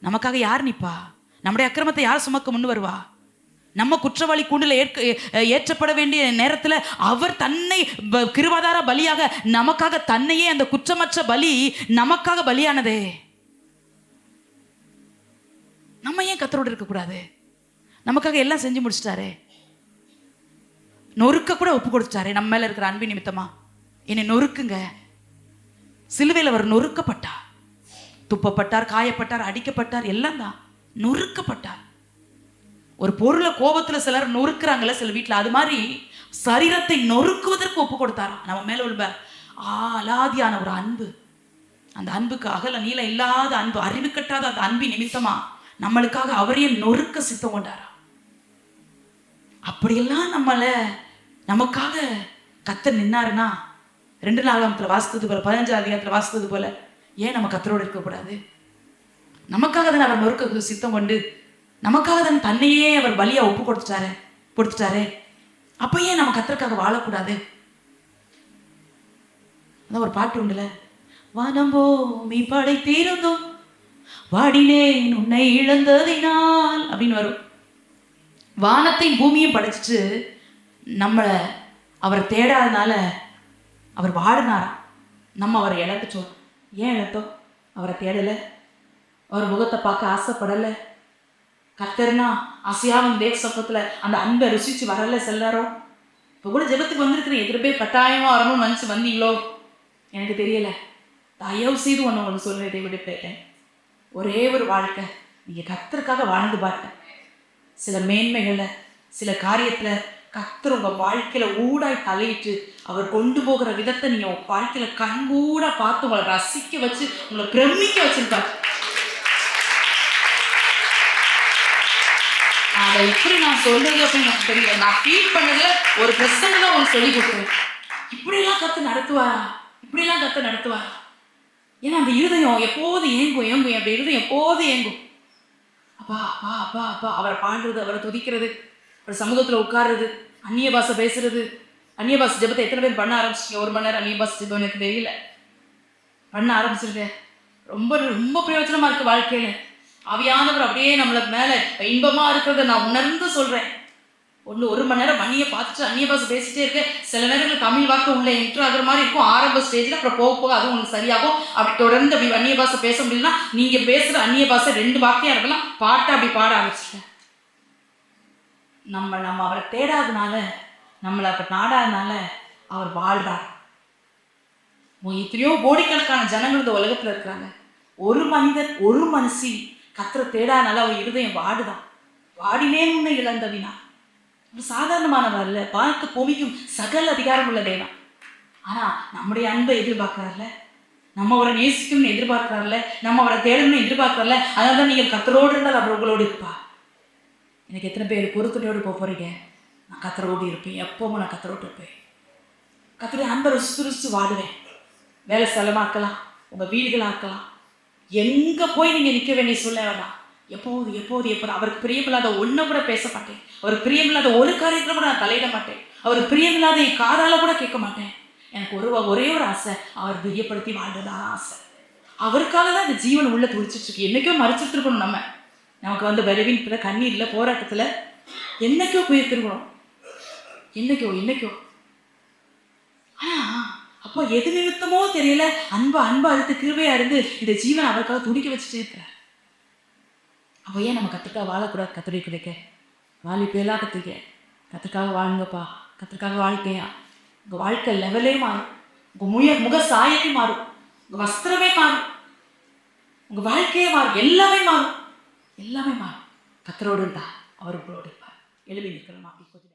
S1: நமக்காக யார் நிற்பா? நம்முடைய அக்கிரமத்தை யார் சுமக்க முன் வருவா? நம்ம குற்றவாளி கூண்டில் ஏற்றப்பட வேண்டிய நேரத்தில் அவர் தன்னை கிருபாதார பலியாக நமக்காக தன்னையே, அந்த குற்றமற்ற பலி நமக்காக பலியானதே. நம்ம ஏன் கர்த்தரோடு இருக்கக்கூடாது? நமக்காக எல்லாம் செஞ்சு முடிச்சிட்டாரே. நொறுக்க கூட ஒப்பு கொடுத்துட்டாரே நம்ம மேல இருக்கிற அன்பின் நிமித்தமா. என்னை நொறுக்குங்க. சிலுவையில் அவர் நொறுக்கப்பட்டார், துப்பப்பட்டார், காயப்பட்டார், அடிக்கப்பட்டார், எல்லாம் தான் நொறுக்கப்பட்டார். ஒரு பொருளை கோபத்துல சிலர் நொறுக்குறாங்கல்ல சில வீட்டில், அது மாதிரி சரீரத்தை நொறுக்குவதற்கு ஒப்பு கொடுத்தாராம். நம்ம மேல உள்ள அலாதியான ஒரு அன்பு, அந்த அன்புக்கு அகல நீளம் இல்லாத அன்பு, அறிவு கட்டாத அந்த அன்பின் நிமித்தமா நம்மளுக்காக அவரையே நொறுக்க சித்தம் கொண்டாரா. அப்படியெல்லாம் நமக்காக கர்த்தர் நின்னாருன்னா, 2 நாளாகமத்தில் வாசித்தது போல, 15 அதிகாரத்தில் வாசித்தது போல, ஏன் நம்ம கர்த்தரோடு இருக்கக்கூடாது? நமக்காக தான் அவர் நொறுக்க சித்தம் கொண்டு, நமக்காக தான் தன்னையே அவர் பலியா ஒப்பு கொடுத்துட்டாரே. அப்ப ஏன் நம்ம கர்த்தருக்காக வாழக்கூடாது? அதான் ஒரு பாட்டு உண்டுல, வானம்பூமி படைத்திருந்தோம் வாடினேன் உன்னை இழந்ததினால் அப்படின்னு வரும். வானத்தையும் பூமியும் படைச்சிட்டு நம்மளை அவரை தேடாதனால அவர் வாடினாராம். நம்ம அவரை இழந்துட்டோம். ஏன் இழந்தோம்? அவரை தேடலை, அவர் முகத்தை பார்க்க ஆசைப்படலை. கர்த்தர்னா ஆசையாவின் தேவ சமூகத்துல அந்த அன்பை ருசிச்சு வரல செல்லாரோ. இப்போ கூட ஜெபத்துக்கு வந்திருக்கிறேன், எதிர்ப்பே கட்டாயமா வரணும்னு நினச்சி வந்தீங்களோ எனக்கு தெரியல. தயவு செய்து ஒன்று சொல்றதை விட போயிட்டேன். ஒரே ஒரு வாழ்க்கை நீங்கள் கர்த்தருக்காக வாழ்ந்து பாருங்க. சில மேன்மைகளை, சில காரியத்தில் கர்த்தர் உங்கள் வாழ்க்கையில் ஊடாய் தலையிட்டு அவர் கொண்டு போகிற விதத்தை நீங்கள் உங்கள் வாழ்க்கையில் கண்கூட பார்த்து உங்களை ரசிக்க வச்சு உங்களை பிரமிக்க வச்சிருப்பார். அதை எப்படி நான் சொல்றது அப்படின்னு எனக்கு தெரியல. நான் ஃபீல் பண்ணதுல ஒரு பிரச்சனை தான் உனக்கு சொல்லி கொடுத்தேன். இப்படியெல்லாம் கர்த்தர் நடத்துவாரா? இப்படியெல்லாம் கர்த்தர் நடத்துவாரா? ஏன்னா அந்த இருதயம் எப்போது ஏங்கும் அப்படி இருதயம் எப்போது ஏங்கும். அப்பா அப்பா அப்பா அப்பா அவரை பாடுறது, அவரை துதிக்கிறது, அவர் சமூகத்தில் உட்கார்றது, அந்நிய பாஷை பேசுறது. அந்நிய பாஷை ஜெபத்தை எத்தனை பேர் பண்ண ஆரம்பிச்சிங்க? 1 மணி நேரம் அந்நிய பாஷை ஜெபம் எனக்கு தெரியல, பண்ண ஆரம்பிச்சிருக்கேன். ரொம்ப ரொம்ப பிரயோஜனமா இருக்கு வாழ்க்கையில. ஆவியானவர் அப்படியே நம்மள மேல இன்பமா இருக்கிறத நான் உணர்ந்து சொல்றேன். 1 மணி நேரம் அந்நிய பார்த்துட்டு அந்நிய பாஷை பேசிட்டே இருக்கேன். சில நேரங்கள் தமிழ் வாக்கு உள்ள என்ட்ரு ஆகிற மாதிரி இருக்கும் ஆரம்ப ஸ்டேஜில். அப்புறம் போக போக அதுவும் உங்களுக்கு சரியாகும். அப்படி தொடர்ந்து அப்படி அந்நிய பாஷை பேச முடியலன்னா நீங்கள் பேசுகிற அந்நிய பாஷை 2 வார்த்தையாக இருக்கலாம், பாட்டை அப்படி பாட ஆரம்பிச்சிட்டேன். நம்ம அவரை தேடாதனால, நம்மளை அப்போ நாடாதனால அவர் வாழ்றார். எத்தனையோ கோடிக்கணக்கான ஜனங்கள் இந்த உலகத்தில் இருக்கிறாங்க. ஒரு மனிதன், ஒரு மனுஷி கர்த்தரை தேடாதனால அவர் இருதயம் வாடுதான். வாடினே உன்னை இழந்ததினா. சாதாரணமானவர் அல்ல, பார்க்க பூமிக்கும் சகல அதிகாரம் உள்ள தேவன். ஆனா நம்முடைய அன்பை எதிர்பார்க்கிறார்ல, நம்ம அவரை நேசிக்கணும்னு எதிர்பார்க்கிறார்ல, நம்ம அவரை தேடணும்னு எதிர்பார்க்கிறார்ல. அதனால தான் நீங்கள் கர்த்தரோடு இருந்தால் அவர் உங்களோடு இருப்பா. எனக்கு எத்தனை பேர் பொறுத்துடையோடு போக போறீங்க? நான் கர்த்தரோடு இருப்பேன், எப்பவும் நான் கர்த்தரோடு இருப்பேன். கர்த்தருடைய அன்பை ருசித்து வாடுவேன். வேலை ஸ்தலமாக்கலாம், உங்கள் வீடுகளாக்கலாம், எங்கே போய் நீங்கள் நிற்க வேண்டிய சொல்ல வேண்டாம். எப்போது எப்போது எப்போது அவருக்கு பிரியமில்லாத ஒன்றை கூட பேச மாட்டேன். அவருக்கு பிரியமில்லாத ஒரு காரியத்தில் கூட நான் தலையிட மாட்டேன். அவருக்கு பிரியமில்லாத என் காதால கூட கேட்க மாட்டேன். எனக்கு ஒரே ஒரு ஆசை, அவர் பிரியப்படுத்தி வாழ்றதா ஆசை. அவருக்காக தான் இந்த ஜீவன் உள்ள துடிச்சிட்டு இருக்கு. என்னைக்கோ மறைச்சிட்டு இருக்கணும். நமக்கு வந்து விரைவின் கண்ணீர்ல போராட்டத்துல என்னைக்கோ போயிருக்கணும். என்னைக்கோ. ஆனா அப்போ எது நிமித்தமோ தெரியல அன்பா இருந்து கிருபையா இருந்து இந்த ஜீவன் அவருக்காக துடிக்க வச்சுட்டு இருக்கிறார். அப்போ ஏன் நம்ம கத்துக்காக வாழக்கூடாது? கத்துரை கிடைக்க வாலிப்பெல்லாம் கத்துக்காக வாழுங்கப்பா. கத்துக்காக வாழ்க்கையா உங்க வாழ்க்கை லெவலே மாறும். உங்க முக சாயமே மாறும். உங்க வஸ்திரமே மாறும். உங்க வாழ்க்கையே மாறும். எல்லாமே மாறும். கத்தரோடு இருந்தா அவர் உங்களோடு இருப்பார். எழுதி நிற்கலாம். அப்படி கொஞ்சம்